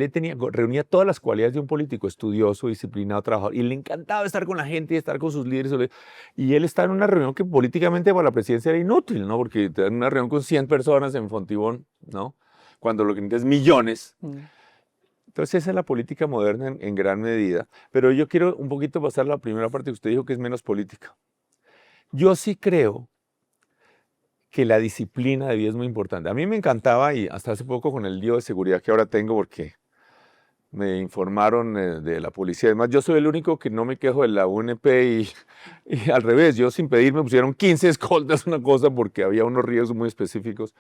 Reunía todas las cualidades de un político, estudioso, disciplinado, trabajador. Y le encantaba estar con la gente y estar con sus líderes. Y él estaba en una reunión que políticamente para la presidencia era inútil, ¿no? Porque te dan una reunión con 100 personas en Fontibón, ¿no? Cuando lo que necesitas es millones. Entonces esa es la política moderna en gran medida. Pero yo quiero un poquito pasar a la primera parte que usted dijo que es menos política. Yo sí creo que la disciplina de vida es muy importante. A mí me encantaba, y hasta hace poco con el lío de seguridad que ahora tengo, porque me informaron de la policía. Además, yo soy el único que no me quejo de la UNP y al revés, yo sin pedir me pusieron 15 escoltas, una cosa, porque había unos riesgos muy específicos.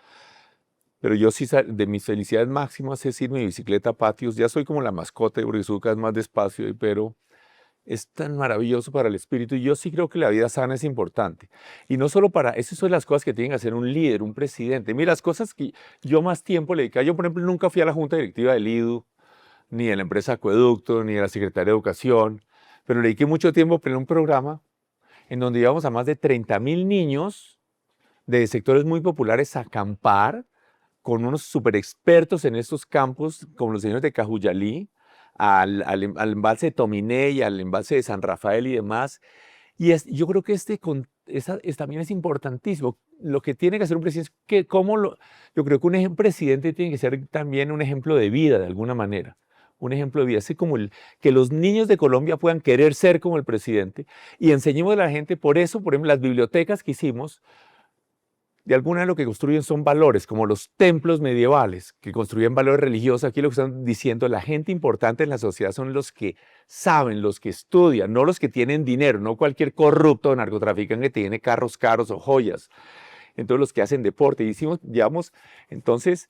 Pero yo sí, de mis felicidades máximas es ir en mi bicicleta a patios. Ya soy como la mascota, porque subo cada vez más despacio, pero es tan maravilloso para el espíritu y yo sí creo que la vida sana es importante. Y no solo esas son las cosas que tienen que hacer un líder, un presidente. Mira, las cosas que yo más tiempo le dediqué. Yo, por ejemplo, nunca fui a la junta directiva del IDU, ni de la empresa Acueducto, ni de la Secretaría de Educación, pero le dediqué mucho tiempo a planear un programa en donde llevamos a más de 30.000 niños de sectores muy populares a acampar con unos super expertos en estos campos, como los señores de Cajuyalí, al embalse de Tominé y al embalse de San Rafael y demás. Y yo creo que también es importantísimo. Lo que tiene que hacer un presidente es que, yo creo que un presidente tiene que ser también un ejemplo de vida, de alguna manera. Un ejemplo de vida, así como que los niños de Colombia puedan querer ser como el presidente y enseñemos a la gente. Por eso, por ejemplo, las bibliotecas que hicimos, de alguna manera lo que construyen son valores, como los templos medievales, que construían valores religiosos. Aquí lo que están diciendo, la gente importante en la sociedad son los que saben, los que estudian, no los que tienen dinero, no cualquier corrupto o narcotraficante que tiene carros caros o joyas. Entonces los que hacen deporte. Llevamos, entonces,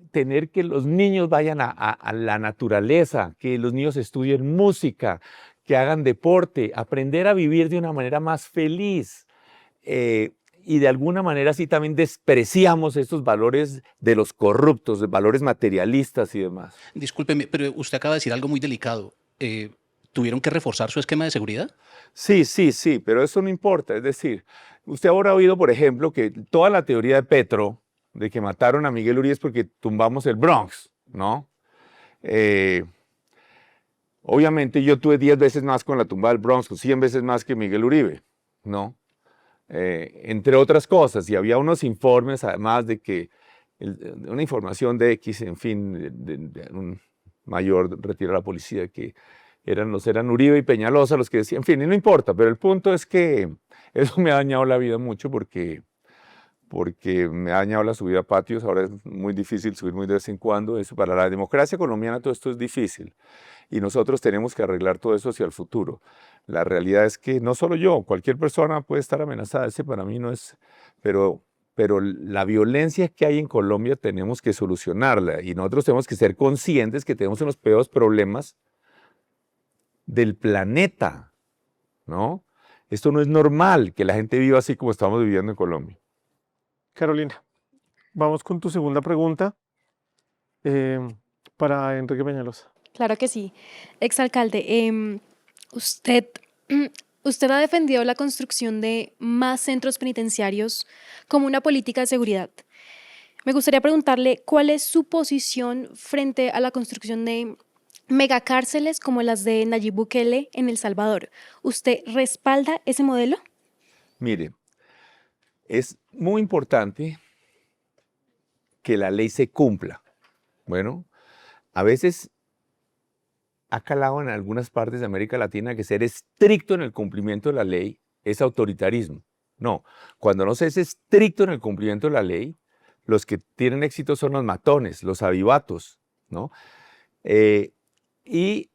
tener que los niños vayan a la naturaleza, que los niños estudien música, que hagan deporte, aprender a vivir de una manera más feliz. Y de alguna manera así también despreciamos estos valores de los corruptos, de valores materialistas y demás. Discúlpeme, pero usted acaba de decir algo muy delicado. ¿Tuvieron que reforzar su esquema de seguridad? Sí, pero eso no importa. Es decir, usted habrá oído, por ejemplo, que toda la teoría de Petro, de que mataron a Miguel Uribe es porque tumbamos el Bronx, ¿no? Obviamente yo tuve 10 veces más con la tumba del Bronx, 100 veces más que Miguel Uribe, ¿no? Entre otras cosas, y había unos informes además de que, una información de X, en fin, de un mayor retiro de la policía, que eran Uribe y Peñalosa los que decían, en fin, y no importa, pero el punto es que eso me ha dañado la vida mucho porque me ha dañado la subida a patios. Ahora es muy difícil subir muy de vez en cuando. Eso para la democracia colombiana todo esto es difícil y nosotros tenemos que arreglar todo eso hacia el futuro. La realidad es que no solo yo, cualquier persona puede estar amenazada. Ese para mí no es, pero la violencia que hay en Colombia tenemos que solucionarla y nosotros tenemos que ser conscientes que tenemos unos peores problemas del planeta, ¿no? Esto no es normal que la gente viva así como estamos viviendo en Colombia. Carolina, vamos con tu segunda pregunta para Enrique Peñalosa. Claro que sí. Exalcalde, usted ha defendido la construcción de más centros penitenciarios como una política de seguridad. Me gustaría preguntarle cuál es su posición frente a la construcción de megacárceles como las de Nayib Bukele en El Salvador. ¿Usted respalda ese modelo? Mire, es muy importante que la ley se cumpla. Bueno, a veces ha calado en algunas partes de América Latina que ser estricto en el cumplimiento de la ley es autoritarismo. No, cuando no se es estricto en el cumplimiento de la ley, los que tienen éxito son los matones, los avivatos, ¿no? Y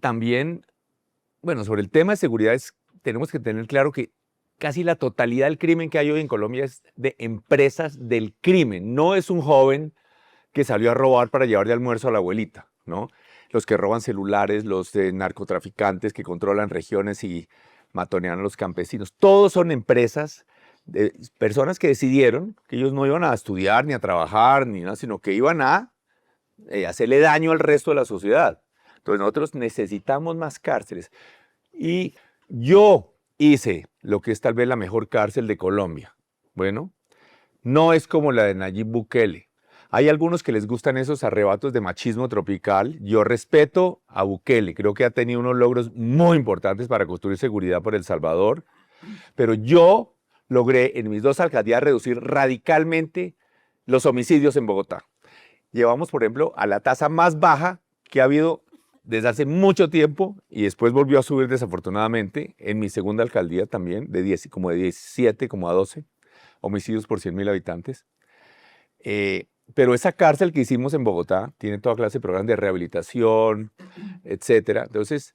también, bueno, sobre el tema de seguridad tenemos que tener claro que casi la totalidad del crimen que hay hoy en Colombia es de empresas del crimen. No es un joven que salió a robar para llevar de almuerzo a la abuelita, ¿no? Los que roban celulares, los narcotraficantes que controlan regiones y matonean a los campesinos. Todos son empresas de personas que decidieron que ellos no iban a estudiar ni a trabajar, ni nada, sino que iban a hacerle daño al resto de la sociedad. Entonces nosotros necesitamos más cárceles. Y yo hice lo que es tal vez la mejor cárcel de Colombia. Bueno, no es como la de Nayib Bukele. Hay algunos que les gustan esos arrebatos de machismo tropical. Yo respeto a Bukele, creo que ha tenido unos logros muy importantes para construir seguridad por El Salvador, pero yo logré en mis 2 alcaldías reducir radicalmente los homicidios en Bogotá. Llevamos, por ejemplo, a la tasa más baja que ha habido desde hace mucho tiempo y después volvió a subir desafortunadamente en mi segunda alcaldía también, como de 17, como a 12 homicidios por 100.000 habitantes. Pero esa cárcel que hicimos en Bogotá tiene toda clase de programas de rehabilitación, etcétera. Entonces,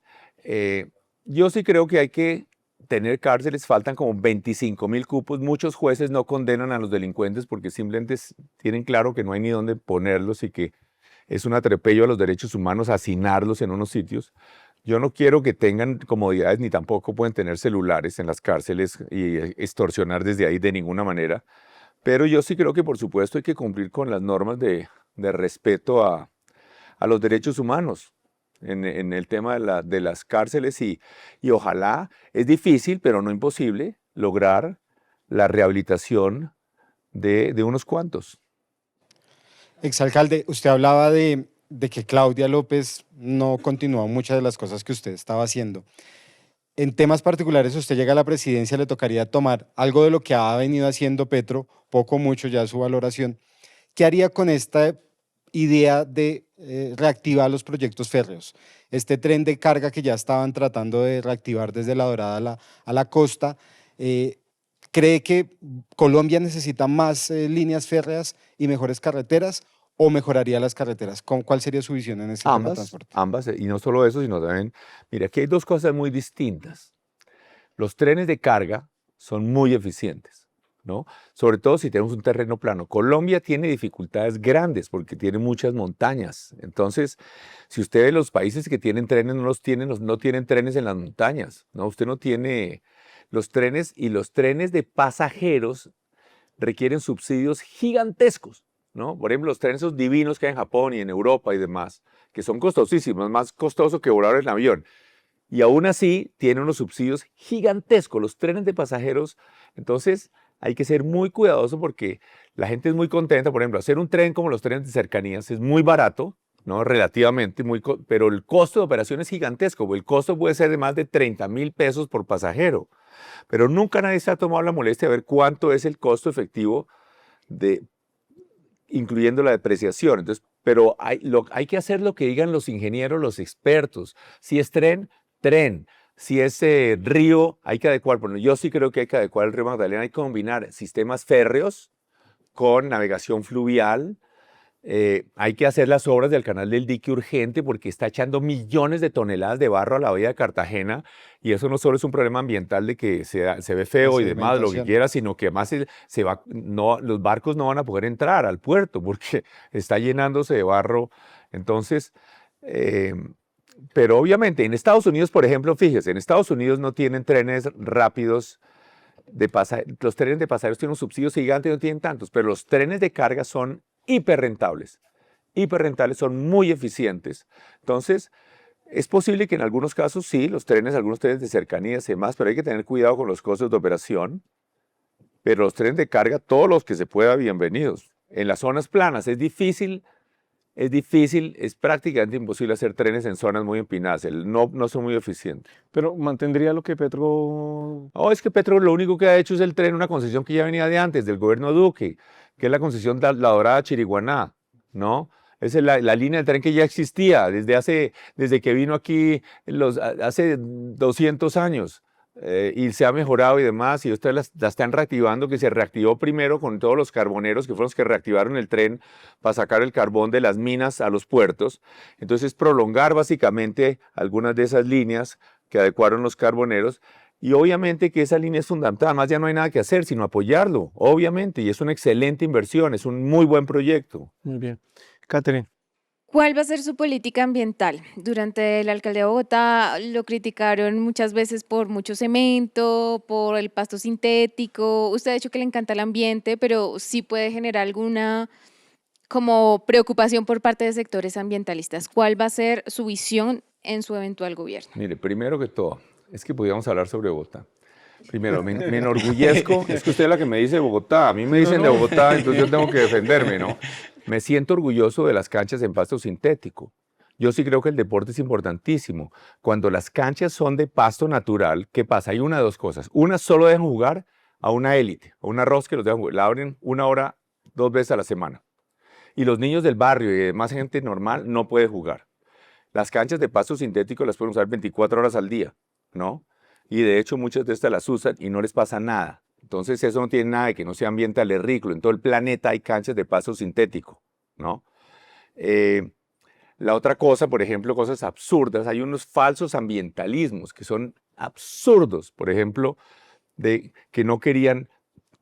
yo sí creo que hay que tener cárceles. Faltan como 25.000 cupos. Muchos jueces no condenan a los delincuentes porque simplemente tienen claro que no hay ni dónde ponerlos y que es un atropello a los derechos humanos hacinarlos en unos sitios. Yo no quiero que tengan comodidades ni tampoco pueden tener celulares en las cárceles y extorsionar desde ahí de ninguna manera. Pero yo sí creo que, por supuesto, hay que cumplir con las normas de respeto a los derechos humanos. en el tema de las cárceles y ojalá, es difícil, pero no imposible, lograr la rehabilitación de unos cuantos. Exalcalde, usted hablaba de que Claudia López no continuó muchas de las cosas que usted estaba haciendo. En temas particulares, usted llega a la presidencia, le tocaría tomar algo de lo que ha venido haciendo Petro, poco, mucho, ya su valoración. ¿Qué haría con esta idea de reactivar los proyectos férreos? Este tren de carga que ya estaban tratando de reactivar desde La Dorada a la costa, ¿cree que Colombia necesita más líneas férreas y mejores carreteras o mejoraría las carreteras? ¿Cuál sería su visión en este tema de transporte? Ambas, y no solo eso, sino también, mira, aquí hay dos cosas muy distintas. Los trenes de carga son muy eficientes, ¿no? Sobre todo si tenemos un terreno plano. Colombia tiene dificultades grandes porque tiene muchas montañas. Entonces, si usted ve los países que tienen trenes, no tienen trenes en las montañas, ¿no? Usted no tiene los trenes, y los trenes de pasajeros requieren subsidios gigantescos, ¿no? Por ejemplo, los trenes esos divinos que hay en Japón y en Europa y demás, que son costosísimos, más costoso que volar en avión. Y aún así tienen unos subsidios gigantescos, los trenes de pasajeros. Entonces hay que ser muy cuidadoso porque la gente es muy contenta. Por ejemplo, hacer un tren como los trenes de cercanías es muy barato, ¿no? Relativamente, pero el costo de operación es gigantesco. El costo puede ser de más de 30.000 pesos por pasajero. Pero nunca nadie se ha tomado la molestia de ver cuánto es el costo efectivo, incluyendo la depreciación. Entonces, pero hay que hacer lo que digan los ingenieros, los expertos. Si es tren, tren. Si es río, hay que adecuar. Bueno, yo sí creo que hay que adecuar el río Magdalena. Hay que combinar sistemas férreos con navegación fluvial. Hay que hacer las obras del canal del dique urgente porque está echando millones de toneladas de barro a la bahía de Cartagena, y eso no solo es un problema ambiental de que se ve feo y demás, lo que quiera, sino que además los barcos no van a poder entrar al puerto porque está llenándose de barro. Entonces, pero obviamente en Estados Unidos, por ejemplo, fíjese, en Estados Unidos no tienen trenes rápidos los trenes de pasajeros tienen un subsidio gigante y no tienen tantos, pero los trenes de carga son hiperrentables, son muy eficientes. Entonces, es posible que en algunos casos sí, algunos trenes de cercanías y demás, pero hay que tener cuidado con los costos de operación. Pero los trenes de carga, todos los que se pueda, bienvenidos. En las zonas planas es difícil, es prácticamente imposible hacer trenes en zonas muy empinadas, no son muy eficientes. Pero mantendría lo que Petro... No, es que Petro lo único que ha hecho es el tren, una concesión que ya venía de antes, del gobierno Duque, que es la concesión de La Dorada-Chiriguaná, ¿no? Esa es la línea de tren que ya existía desde que vino aquí hace 200 años. Y se ha mejorado y demás, y ustedes la están reactivando, que se reactivó primero con todos los carboneros, que fueron los que reactivaron el tren para sacar el carbón de las minas a los puertos. Entonces, prolongar básicamente algunas de esas líneas que adecuaron los carboneros, y obviamente que esa línea es fundamental. Además, ya no hay nada que hacer sino apoyarlo, obviamente, y es una excelente inversión, es un muy buen proyecto. Muy bien. Catherine. ¿Cuál va a ser su política ambiental? Durante la alcaldía de Bogotá lo criticaron muchas veces por mucho cemento, por el pasto sintético. Usted ha dicho que le encanta el ambiente, pero sí puede generar alguna como preocupación por parte de sectores ambientalistas. ¿Cuál va a ser su visión en su eventual gobierno? Mire, primero que todo, es que podíamos hablar sobre Bogotá. Primero, me enorgullezco, es que usted es la que me dice de Bogotá, a mí me dicen de Bogotá, entonces yo tengo que defenderme, ¿no? Me siento orgulloso de las canchas en pasto sintético. Yo sí creo que el deporte es importantísimo. Cuando las canchas son de pasto natural, ¿qué pasa? Hay una de dos cosas. Una, solo dejan jugar a una élite, a un arroz que los dejan jugar. La abren 1 hora, 2 veces a la semana. Y los niños del barrio y demás gente normal no puede jugar. Las canchas de pasto sintético las pueden usar 24 horas al día, ¿no? Y de hecho muchas de estas las usan y no les pasa nada. Entonces eso no tiene nada de que no sea ambiental, es ridículo. En todo el planeta hay canchas de pasto sintético, ¿no? La otra cosa, por ejemplo, cosas absurdas, hay unos falsos ambientalismos que son absurdos. Por ejemplo, de que no querían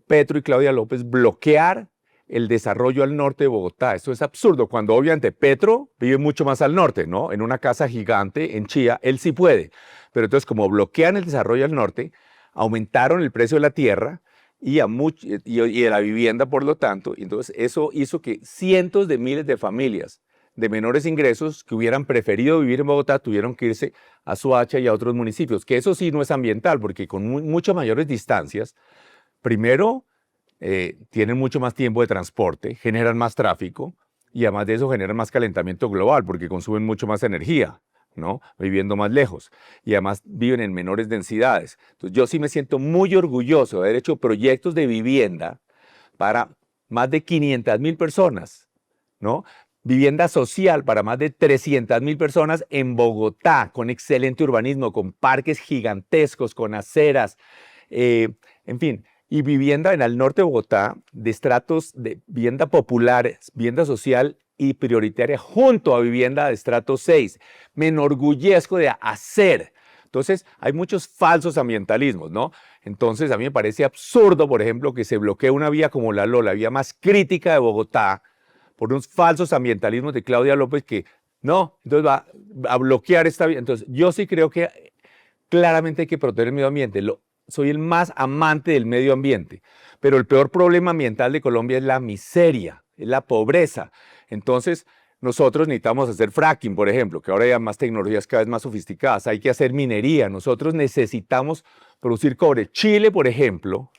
Petro y Claudia López bloquear el desarrollo al norte de Bogotá. Esto es absurdo, cuando obviamente Petro vive mucho más al norte, ¿no? En una casa gigante en Chía, él sí puede. Pero entonces, como bloquean el desarrollo al norte, aumentaron el precio de la tierra y de la vivienda, por lo tanto. Y entonces eso hizo que cientos de miles de familias de menores ingresos que hubieran preferido vivir en Bogotá tuvieron que irse a Soacha y a otros municipios, que eso sí no es ambiental, porque con muchas mayores distancias, primero, tienen mucho más tiempo de transporte, generan más tráfico y además de eso generan más calentamiento global porque consumen mucho más energía, ¿no? Viviendo más lejos y además viven en menores densidades. Entonces yo sí me siento muy orgulloso de haber hecho proyectos de vivienda para más de 500.000 personas, ¿no? Vivienda social para más de 300.000 personas en Bogotá, con excelente urbanismo, con parques gigantescos, con aceras, en fin. Y vivienda en el norte de Bogotá, de estratos de vivienda popular, vivienda social y prioritaria, junto a vivienda de estrato 6. Me enorgullezco de hacer. Entonces, hay muchos falsos ambientalismos, ¿no? Entonces, a mí me parece absurdo, por ejemplo, que se bloquee una vía como la vía más crítica de Bogotá, por unos falsos ambientalismos de Claudia López que, no, entonces va a bloquear esta vía. Entonces, yo sí creo que claramente hay que proteger el medio ambiente. Soy el más amante del medio ambiente, pero el peor problema ambiental de Colombia es la miseria, es la pobreza. Entonces, nosotros necesitamos hacer fracking, por ejemplo, que ahora hay más tecnologías cada vez más sofisticadas, hay que hacer minería, nosotros necesitamos producir cobre. Chile, por ejemplo,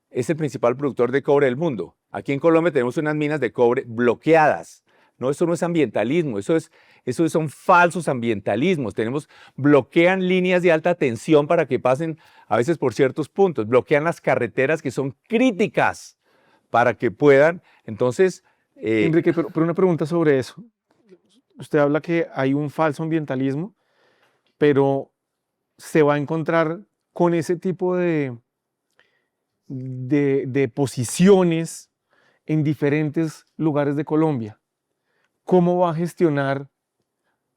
es el principal productor de cobre del mundo. Aquí en Colombia tenemos unas minas de cobre bloqueadas. No, eso no es ambientalismo, eso son falsos ambientalismos. Bloquean líneas de alta tensión para que pasen a veces por ciertos puntos, bloquean las carreteras que son críticas para que puedan, entonces... Enrique, pero una pregunta sobre eso. Usted habla que hay un falso ambientalismo, pero se va a encontrar con ese tipo de posiciones en diferentes lugares de Colombia. ¿Cómo va a gestionar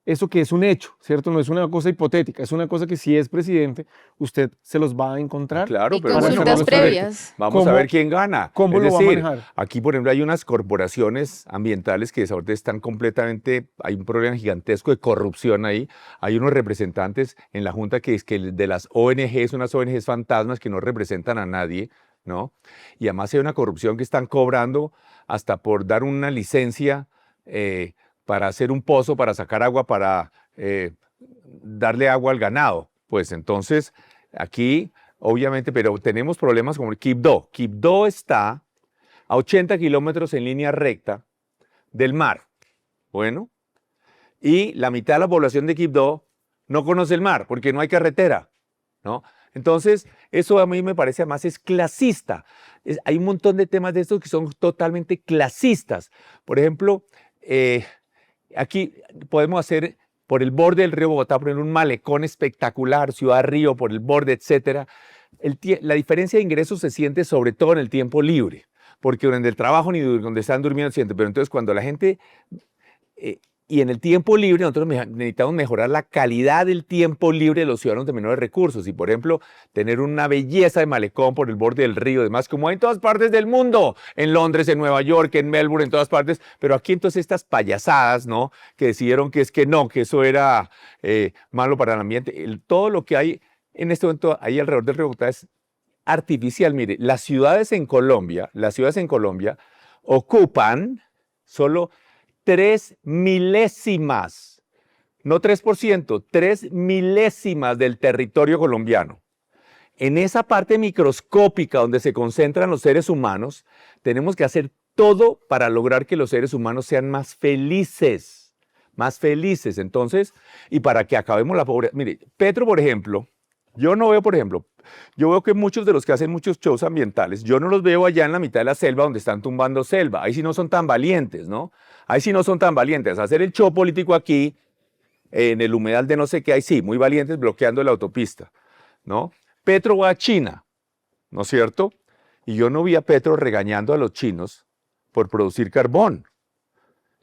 eso que es un hecho, ¿cierto? No es una cosa hipotética, es una cosa que si es presidente, usted se los va a encontrar. Claro, Y pero consultas bueno, previas. Vamos a ver quién gana. ¿Cómo es lo va a decir, manejar? aquí, por ejemplo, hay unas corporaciones ambientales que ahorita están completamente, hay un problema gigantesco de corrupción ahí. Hay unos representantes en la Junta que es que de las ONGs, unas ONGs fantasmas que no representan a nadie, ¿no? Y además hay una corrupción que están cobrando hasta por dar una licencia para hacer un pozo, para sacar agua, para darle agua al ganado. Pues entonces, aquí, obviamente, pero tenemos problemas como el Quibdó. Quibdó está a 80 kilómetros en línea recta del mar. Bueno, y la mitad de la población de Quibdó no conoce el mar porque no hay carretera, ¿no? Entonces, eso a mí me parece además es clasista. Hay un montón de temas de estos que son totalmente clasistas. Por ejemplo, aquí podemos hacer por el borde del río Bogotá, poner un malecón espectacular, Ciudad Río, por el borde, etc. La diferencia de ingresos se siente sobre todo en el tiempo libre, porque durante el trabajo ni donde están durmiendo se siente. Pero entonces cuando la gente... y en el tiempo libre nosotros necesitamos mejorar la calidad del tiempo libre de los ciudadanos de menores recursos y, por ejemplo, tener una belleza de malecón por el borde del río, además como hay en todas partes del mundo, en Londres, en Nueva York, en Melbourne, en todas partes, pero aquí entonces estas payasadas, ¿no? Que decidieron que que eso era malo para el ambiente. Todo lo que hay en este momento ahí alrededor del río Bogotá es artificial. Mire, las ciudades en Colombia ocupan solo 3 milésimas, no 3%, 3 milésimas del territorio colombiano. En esa parte microscópica donde se concentran los seres humanos, tenemos que hacer todo para lograr que los seres humanos sean más felices. Entonces, y para que acabemos la pobreza. Mire, Petro, por ejemplo, yo veo que muchos de los que hacen muchos shows ambientales, yo no los veo allá en la mitad de la selva donde están tumbando selva. Ahí sí no son tan valientes, ¿no? Ahí sí no son tan valientes. Hacer el show político aquí, en el humedal de no sé qué, ahí sí, muy valientes bloqueando la autopista, ¿no? Petro va a China, ¿no es cierto? Y yo no vi a Petro regañando a los chinos por producir carbón.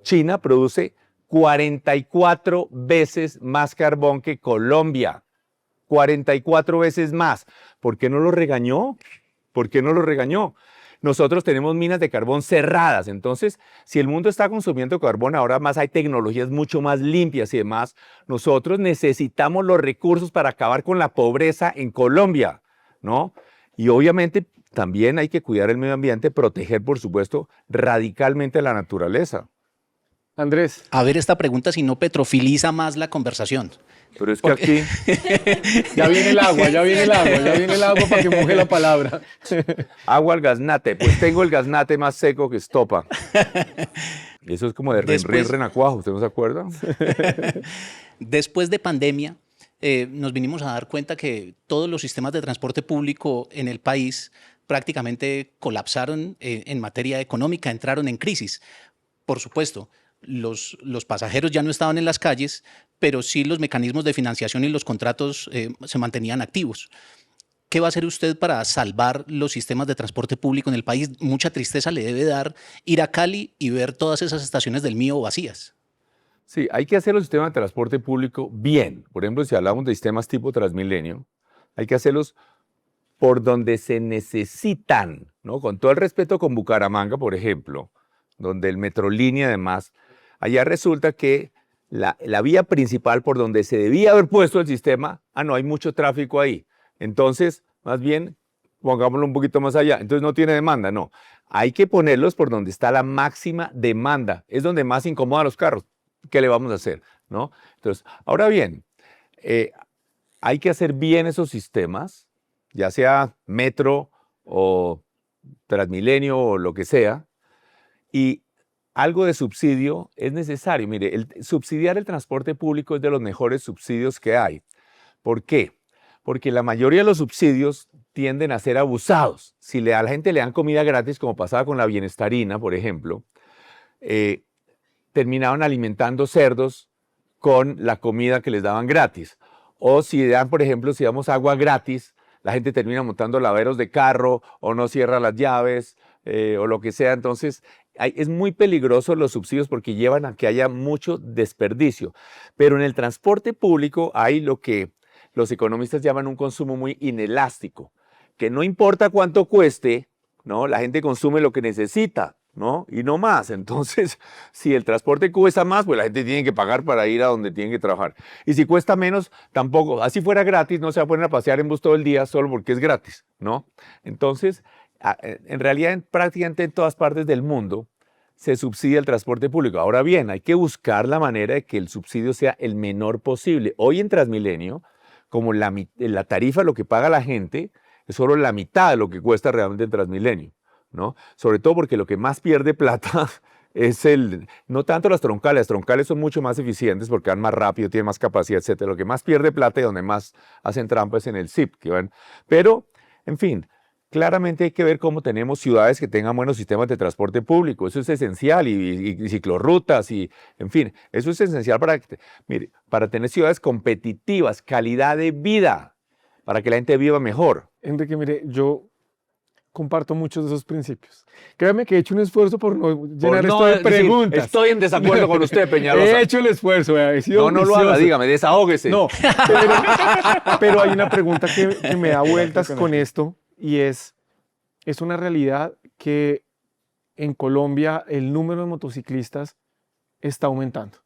China produce 44 veces más carbón que Colombia. 44 veces más. ¿Por qué no lo regañó? Nosotros tenemos minas de carbón cerradas, entonces si el mundo está consumiendo carbón, ahora más hay tecnologías mucho más limpias y demás, nosotros necesitamos los recursos para acabar con la pobreza en Colombia, ¿no? Y obviamente también hay que cuidar el medio ambiente, proteger, por supuesto, radicalmente la naturaleza. Andrés. A ver esta pregunta si no petrofiliza más la conversación. Pero es que aquí, Ya viene el agua, ya viene el agua para que moje la palabra. agua al gaznate. Pues tengo el gaznate más seco que estopa. Y eso es como de Después- renacuajo, ¿usted no se acuerda? Después de pandemia, nos vinimos a dar cuenta que todos los sistemas de transporte público en el país prácticamente colapsaron en materia económica, entraron en crisis. Por supuesto, los pasajeros ya no estaban en las calles, pero sí los mecanismos de financiación y los contratos se mantenían activos. ¿Qué va a hacer usted para salvar los sistemas de transporte público en el país? Mucha tristeza le debe dar ir a Cali y ver todas esas estaciones del Mío vacías. Sí, hay que hacer los sistemas de transporte público bien. Por ejemplo, si hablamos de sistemas tipo Transmilenio, hay que hacerlos por donde se necesitan, ¿no? Con todo el respeto con Bucaramanga, por ejemplo, donde el Metrolínea además, allá resulta que la vía principal por donde se debía haber puesto el sistema, no, hay mucho tráfico ahí. Entonces, más bien, pongámoslo un poquito más allá. Entonces no tiene demanda, no. Hay que ponerlos por donde está la máxima demanda. Es donde más incomoda a los carros. ¿Qué le vamos a hacer? ¿No? Entonces, ahora bien, hay que hacer bien esos sistemas, ya sea Metro o Transmilenio o lo que sea, y algo de subsidio es necesario. Mire, subsidiar el transporte público es de los mejores subsidios que hay. ¿Por qué? Porque la mayoría de los subsidios tienden a ser abusados. Si a la gente le dan comida gratis, como pasaba con la Bienestarina, por ejemplo, terminaban alimentando cerdos con la comida que les daban gratis. O si dan, por ejemplo, si damos agua gratis, la gente termina montando laveros de carro o no cierra las llaves o lo que sea. Entonces, es muy peligroso los subsidios porque llevan a que haya mucho desperdicio. Pero en el transporte público hay lo que los economistas llaman un consumo muy inelástico, que no importa cuánto cueste, ¿no? La gente consume lo que necesita, ¿no? Y no más. Entonces, si el transporte cuesta más, pues la gente tiene que pagar para ir a donde tiene que trabajar. Y si cuesta menos, tampoco. Así fuera gratis, no se va a poner a pasear en bus todo el día solo porque es gratis, ¿no? Entonces, en realidad, prácticamente en todas partes del mundo se subsidia el transporte público. Ahora bien, hay que buscar la manera de que el subsidio sea el menor posible. Hoy en Transmilenio, como la tarifa, lo que paga la gente, es solo la mitad de lo que cuesta realmente el Transmilenio, ¿no? Sobre todo porque lo que más pierde plata es no tanto las troncales son mucho más eficientes porque van más rápido, tienen más capacidad, etc. Lo que más pierde plata y donde más hacen trampa es en el SIP, pero, en fin, claramente hay que ver cómo tenemos ciudades que tengan buenos sistemas de transporte público, eso es esencial, y ciclorrutas, y en fin, eso es esencial para tener ciudades competitivas, calidad de vida, para que la gente viva mejor. Enrique, mire, yo comparto muchos de esos principios. Créame que he hecho un esfuerzo por no llenar esto de preguntas. Estoy en desacuerdo con usted, Peñalosa. He hecho el esfuerzo, he sido No lo haga, juicioso. dígame, desahógese. No, pero hay una pregunta que me da vueltas con esto y es una realidad que en Colombia el número de motociclistas está aumentando.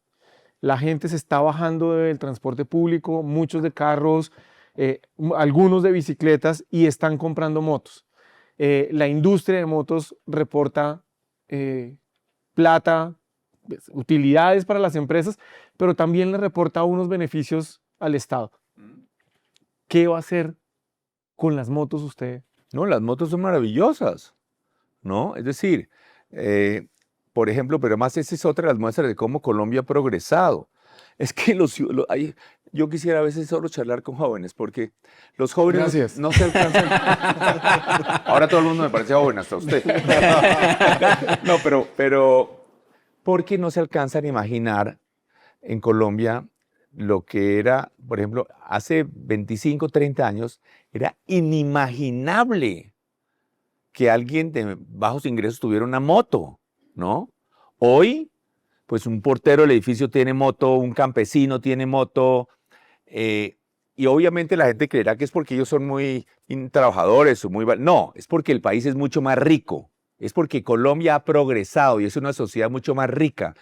La gente se está bajando del transporte público, muchos de carros, algunos de bicicletas y están comprando motos. La industria de motos reporta plata, utilidades para las empresas, pero también le reporta unos beneficios al Estado. ¿Qué va a hacer con las motos usted? No, las motos son maravillosas, ¿no? Es decir, por ejemplo, pero además esa es otra de las muestras de cómo Colombia ha progresado. Es que yo quisiera a veces solo charlar con jóvenes, porque los jóvenes Gracias. no se alcanzan. Ahora todo el mundo me parece joven, hasta usted. No, pero ¿por qué no se alcanzan a imaginar en Colombia lo que era, por ejemplo, hace 25, 30 años, era inimaginable que alguien de bajos ingresos tuviera una moto, ¿no? Hoy, pues un portero del edificio tiene moto, un campesino tiene moto, y obviamente la gente creerá que es porque ellos son muy trabajadores o muy... No, es porque el país es mucho más rico, es porque Colombia ha progresado y es una sociedad mucho más rica.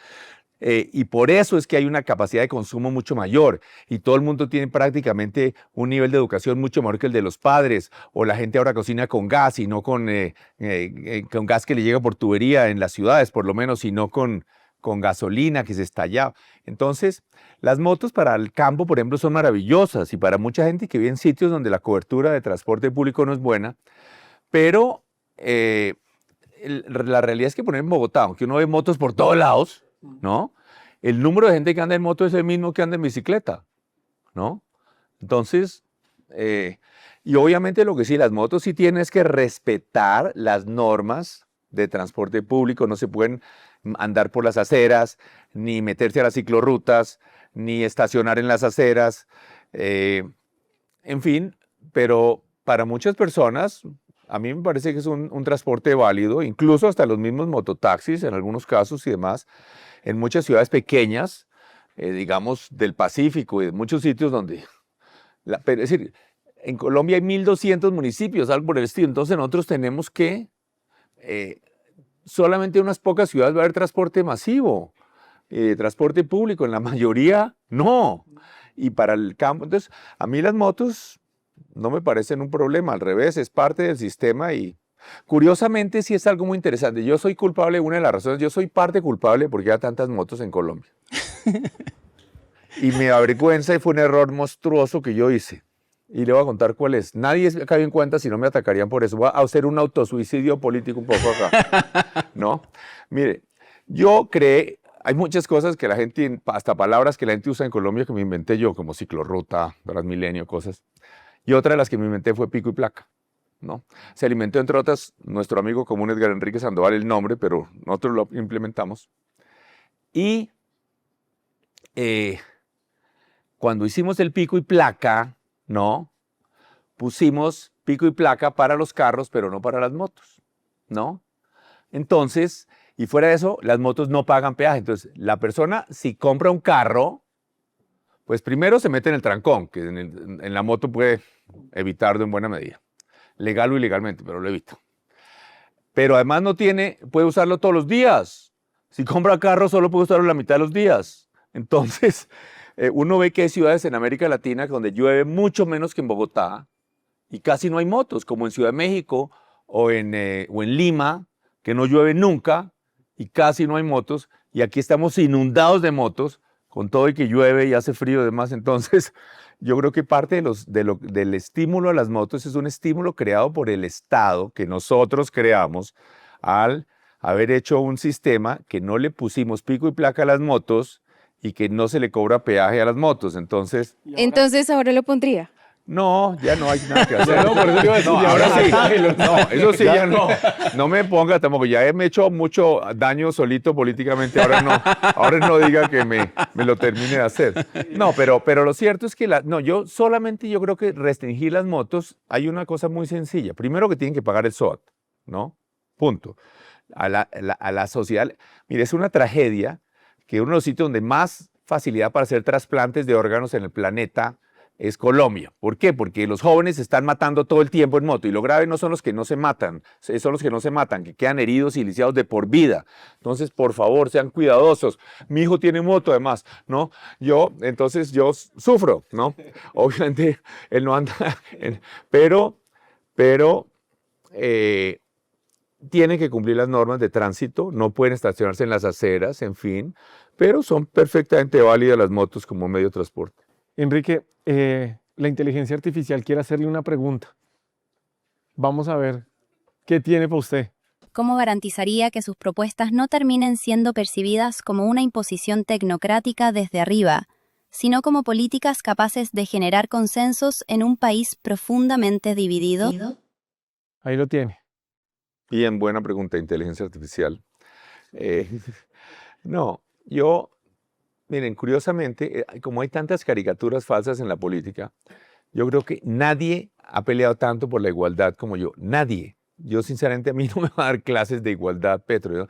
Y por eso es que hay una capacidad de consumo mucho mayor y todo el mundo tiene prácticamente un nivel de educación mucho mejor que el de los padres, o la gente ahora cocina con gas y no con gas que le llega por tubería en las ciudades, por lo menos, y no con con gasolina que se estallaba. Entonces, las motos para el campo, por ejemplo, son maravillosas y para mucha gente que vive en sitios donde la cobertura de transporte público no es buena, pero la realidad es que, por ejemplo, en Bogotá, aunque uno ve motos por todos lados, ¿no? El número de gente que anda en moto es el mismo que anda en bicicleta, ¿no? Entonces, y obviamente lo que sí, las motos sí tienes que respetar las normas de transporte público, no se pueden andar por las aceras, ni meterse a las ciclorrutas, ni estacionar en las aceras, en fin, pero para muchas personas, a mí me parece que es un transporte válido, incluso hasta los mismos mototaxis en algunos casos y demás, en muchas ciudades pequeñas, digamos del Pacífico y de muchos sitios donde, pero es decir, en Colombia hay 1.200 municipios, algo por el estilo, entonces nosotros tenemos que, solamente en unas pocas ciudades va a haber transporte masivo, transporte público, en la mayoría no, y para el campo, entonces a mí las motos no me parecen un problema, al revés, es parte del sistema y curiosamente sí es algo muy interesante. Yo soy culpable, una de las razones, yo soy parte culpable porque hay tantas motos en Colombia. Y me avergüenza y fue un error monstruoso que yo hice. Y le voy a contar cuál es. Nadie cae en cuenta si no me atacarían por eso. Voy a hacer un autosuicidio político un poco acá. ¿No? Mire, yo creé, hay muchas cosas que la gente, hasta palabras que la gente usa en Colombia que me inventé yo, como ciclorruta, Transmilenio, cosas. Y otra de las que me inventé fue pico y placa, ¿no? Se alimentó, entre otras, nuestro amigo común Edgar Enrique Sandoval, el nombre, pero nosotros lo implementamos. Y cuando hicimos el pico y placa, ¿no? Pusimos pico y placa para los carros, pero no para las motos, ¿no? Entonces, y fuera de eso, las motos no pagan peaje. Entonces, la persona, si compra un carro, pues primero se mete en el trancón, que en la moto puede evitarlo en buena medida. Legal o ilegalmente, pero lo evita. Pero además no puede usarlo todos los días. Si compra carro, solo puede usarlo la mitad de los días. Entonces, uno ve que hay ciudades en América Latina donde llueve mucho menos que en Bogotá y casi no hay motos, como en Ciudad de México o en Lima, que no llueve nunca y casi no hay motos. Y aquí estamos inundados de motos, con todo y que llueve y hace frío y demás. Entonces, yo creo que parte del estímulo a las motos es un estímulo creado por el Estado, que nosotros creamos al haber hecho un sistema que no le pusimos pico y placa a las motos y que no se le cobra peaje a las motos. Entonces, Ahora lo pondría. no, ya no hay nada que hacer. No, por eso te iba a decir, No, y ahora ahora sí. sí. No, eso sí ya no. No me ponga tampoco. Ya me he hecho mucho daño solito políticamente. Ahora no diga que me lo termine de hacer. No, pero lo cierto es que yo creo que restringir las motos hay una cosa muy sencilla. Primero que tienen que pagar el SOAT, ¿no? Punto. A la sociedad. Mire, es una tragedia que uno de los sitios donde más facilidad para hacer trasplantes de órganos en el planeta es Colombia. ¿Por qué? Porque los jóvenes se están matando todo el tiempo en moto y lo grave no son los que no se matan, son los que no se matan, que quedan heridos y lisiados de por vida. Entonces, por favor, sean cuidadosos. Mi hijo tiene moto además, ¿no? Entonces yo sufro, ¿no? Obviamente él no anda, pero tienen que cumplir las normas de tránsito, no pueden estacionarse en las aceras, en fin, pero son perfectamente válidas las motos como medio de transporte. Enrique, la inteligencia artificial quiere hacerle una pregunta. Vamos a ver qué tiene para usted. ¿Cómo garantizaría que sus propuestas no terminen siendo percibidas como una imposición tecnocrática desde arriba, sino como políticas capaces de generar consensos en un país profundamente dividido? Ahí lo tiene. Bien, buena pregunta, inteligencia artificial. Miren, curiosamente, como hay tantas caricaturas falsas en la política, yo creo que nadie ha peleado tanto por la igualdad como yo. Nadie. Yo, sinceramente, a mí no me va a dar clases de igualdad, Petro, ¿no?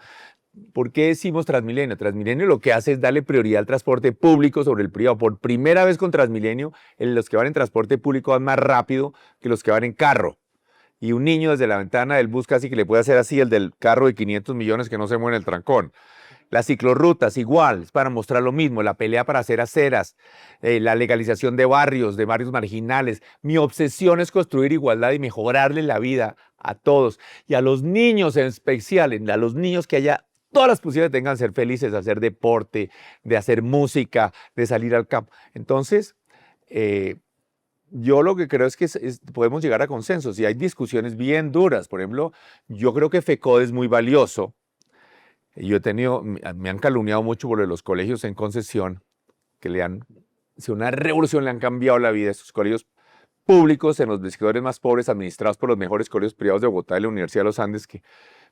¿Por qué decimos Transmilenio? Transmilenio lo que hace es darle prioridad al transporte público sobre el privado. Por primera vez con Transmilenio, los que van en transporte público van más rápido que los que van en carro. Y un niño desde la ventana del bus casi que le puede hacer así el del carro de 500 millones que no se mueve en el trancón. Las ciclorrutas igual, es para mostrar lo mismo, la pelea para hacer aceras, la legalización de barrios marginales. Mi obsesión es construir igualdad y mejorarle la vida a todos. Y a los niños en especial, a los niños que haya todas las posibilidades tengan de ser felices, de hacer deporte, de hacer música, de salir al campo. Entonces, yo lo que creo es que podemos llegar a consensos y hay discusiones bien duras. Por ejemplo, yo creo que FECODE es muy valioso. Yo he tenido, me han calumniado mucho por los colegios en concesión, que sido una revolución, le han cambiado la vida a estos colegios públicos en los sectores más pobres, administrados por los mejores colegios privados de Bogotá y la Universidad de los Andes, que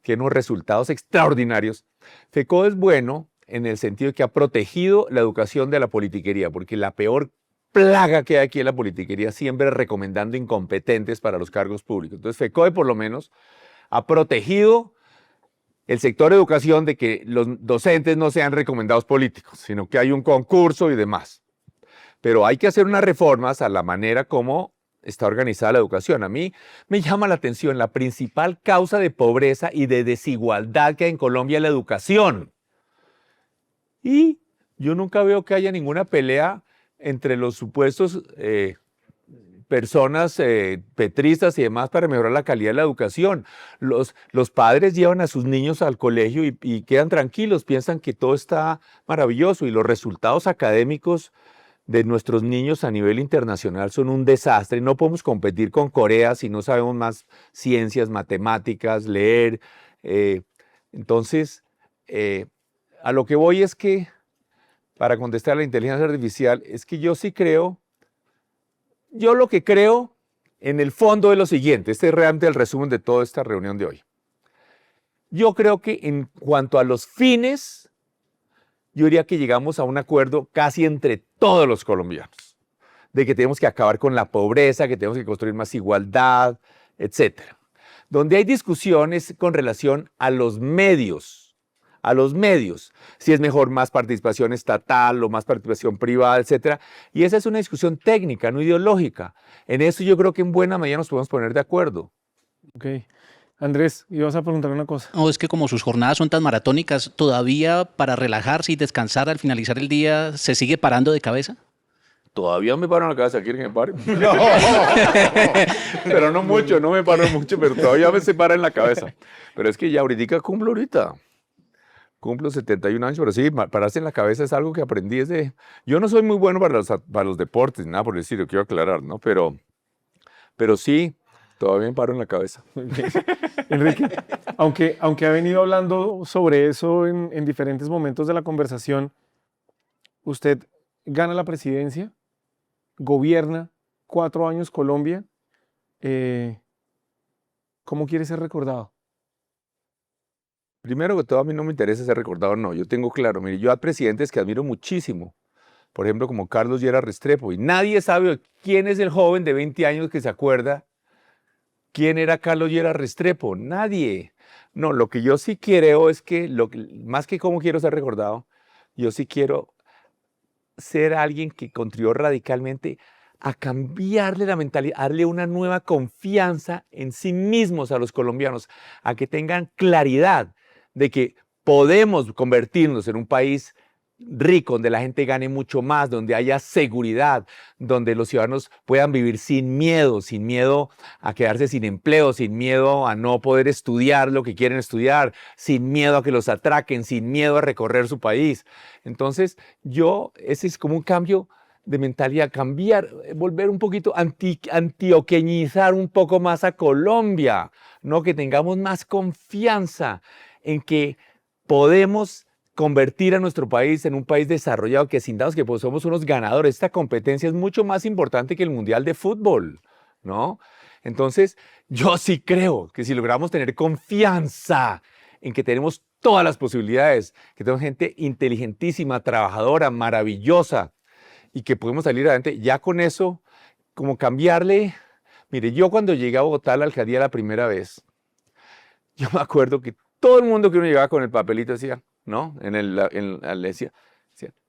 tienen unos resultados extraordinarios. FECODE es bueno en el sentido de que ha protegido la educación de la politiquería, porque la peor plaga que hay aquí en la politiquería siempre es recomendando incompetentes para los cargos públicos. Entonces, FECODE por lo menos ha protegido el sector de educación de que los docentes no sean recomendados políticos, sino que hay un concurso y demás. Pero hay que hacer unas reformas a la manera como está organizada la educación. A mí me llama la atención la principal causa de pobreza y de desigualdad que hay en Colombia es la educación. Y yo nunca veo que haya ninguna pelea entre los supuestos personas petristas y demás para mejorar la calidad de la educación. Los padres llevan a sus niños al colegio y quedan tranquilos, piensan que todo está maravilloso y los resultados académicos de nuestros niños a nivel internacional son un desastre. No podemos competir con Corea si no sabemos más ciencias, matemáticas, leer. Entonces, a lo que voy es que, para contestar a la inteligencia artificial, es que yo sí creo, yo lo que creo en el fondo es lo siguiente, este es realmente el resumen de toda esta reunión de hoy. Yo creo que en cuanto a los fines, yo diría que llegamos a un acuerdo casi entre todos los colombianos, de que tenemos que acabar con la pobreza, que tenemos que construir más igualdad, etc. Donde hay discusiones con relación a los medios, si es mejor más participación estatal o más participación privada, etc. Y esa es una discusión técnica, no ideológica. En eso yo creo que en buena medida nos podemos poner de acuerdo. Ok. Andrés, ibas a preguntar una cosa. No, es que como sus jornadas son tan maratónicas, ¿todavía para relajarse y descansar al finalizar el día se sigue parando de cabeza? Todavía me paro en la cabeza, ¿quieren que me pare? No. Pero no mucho, no me paro mucho, pero todavía me se para en la cabeza. Pero es que ya ahorita. Cumplo 71 años, pero sí, pararse en la cabeza es algo que aprendí desde... Yo no soy muy bueno para los deportes, nada por decirlo, quiero aclarar, ¿no? Pero sí, todavía me paro en la cabeza. Enrique, aunque ha venido hablando sobre eso en diferentes momentos de la conversación, usted gana la presidencia, gobierna 4 años Colombia. ¿Cómo quiere ser recordado? Primero que todo, a mí no me interesa ser recordado, no. Yo tengo claro, mire, yo hay presidentes que admiro muchísimo, por ejemplo, como Carlos Lleras Restrepo, y nadie sabe quién es el joven de 20 años que se acuerda quién era Carlos Lleras Restrepo. Nadie. No, lo que yo sí creo es que, más que cómo quiero ser recordado, yo sí quiero ser alguien que contribuyó radicalmente a cambiarle la mentalidad, a darle una nueva confianza en sí mismos a los colombianos, a que tengan claridad de que podemos convertirnos en un país rico, donde la gente gane mucho más, donde haya seguridad, donde los ciudadanos puedan vivir sin miedo a quedarse sin empleo, sin miedo a no poder estudiar lo que quieren estudiar, sin miedo a que los atraquen, sin miedo a recorrer su país. Entonces, ese es como un cambio de mentalidad, cambiar, volver un poquito, antioqueñizar un poco más a Colombia, ¿no? Que tengamos más confianza en que podemos convertir a nuestro país en un país desarrollado, que sintanos que pues, somos unos ganadores. Esta competencia es mucho más importante que el Mundial de Fútbol, ¿no? Entonces, yo sí creo que si logramos tener confianza en que tenemos todas las posibilidades, que tenemos gente inteligentísima, trabajadora, maravillosa, y que podemos salir adelante, ya con eso, como cambiarle. Mire, yo cuando llegué a Bogotá a la alcaldía la primera vez, yo me acuerdo que todo el mundo que uno llegaba con el papelito decía, ¿no? Decía,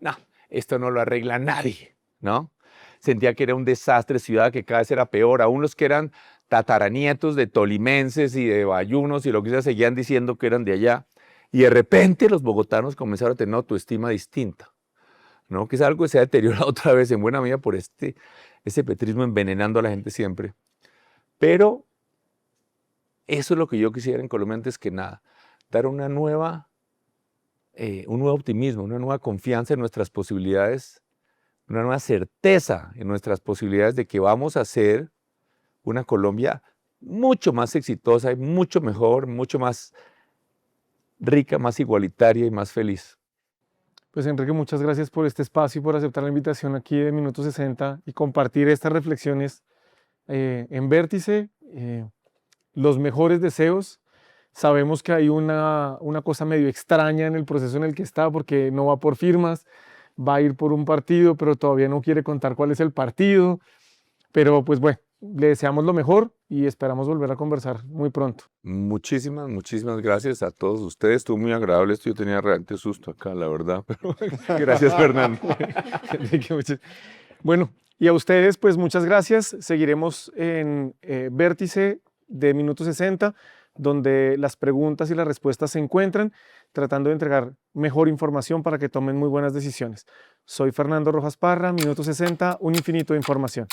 no, esto no lo arregla nadie, ¿no? Sentía que era un desastre, ciudad que cada vez era peor, aún los que eran tataranietos de tolimenses y de bayunos y lo que sea, seguían diciendo que eran de allá, y de repente los bogotanos comenzaron a tener una autoestima distinta, ¿no? Que es algo que se ha deteriorado otra vez en buena medida por ese petrismo envenenando a la gente siempre. Pero eso es lo que yo quisiera en Colombia antes que nada, dar una nueva un nuevo optimismo, una nueva confianza en nuestras posibilidades, una nueva certeza en nuestras posibilidades de que vamos a ser una Colombia mucho más exitosa y mucho mejor, mucho más rica, más igualitaria y más feliz. Pues Enrique, muchas gracias por este espacio y por aceptar la invitación aquí de Minuto 60 y compartir estas reflexiones en Vértice. Los mejores deseos. Sabemos que hay una cosa medio extraña en el proceso en el que está, porque no va por firmas, va a ir por un partido, pero todavía no quiere contar cuál es el partido. Pero pues bueno, le deseamos lo mejor y esperamos volver a conversar muy pronto. Muchísimas, muchísimas gracias a todos ustedes. Estuvo muy agradable esto. Yo tenía realmente susto acá, la verdad. Pero gracias, Fernando. Bueno, y a ustedes, pues muchas gracias. Seguiremos en Vértice de Minuto 60, donde las preguntas y las respuestas se encuentran, tratando de entregar mejor información para que tomen muy buenas decisiones. Soy Fernando Rojas Parra, Minuto 60, un infinito de información.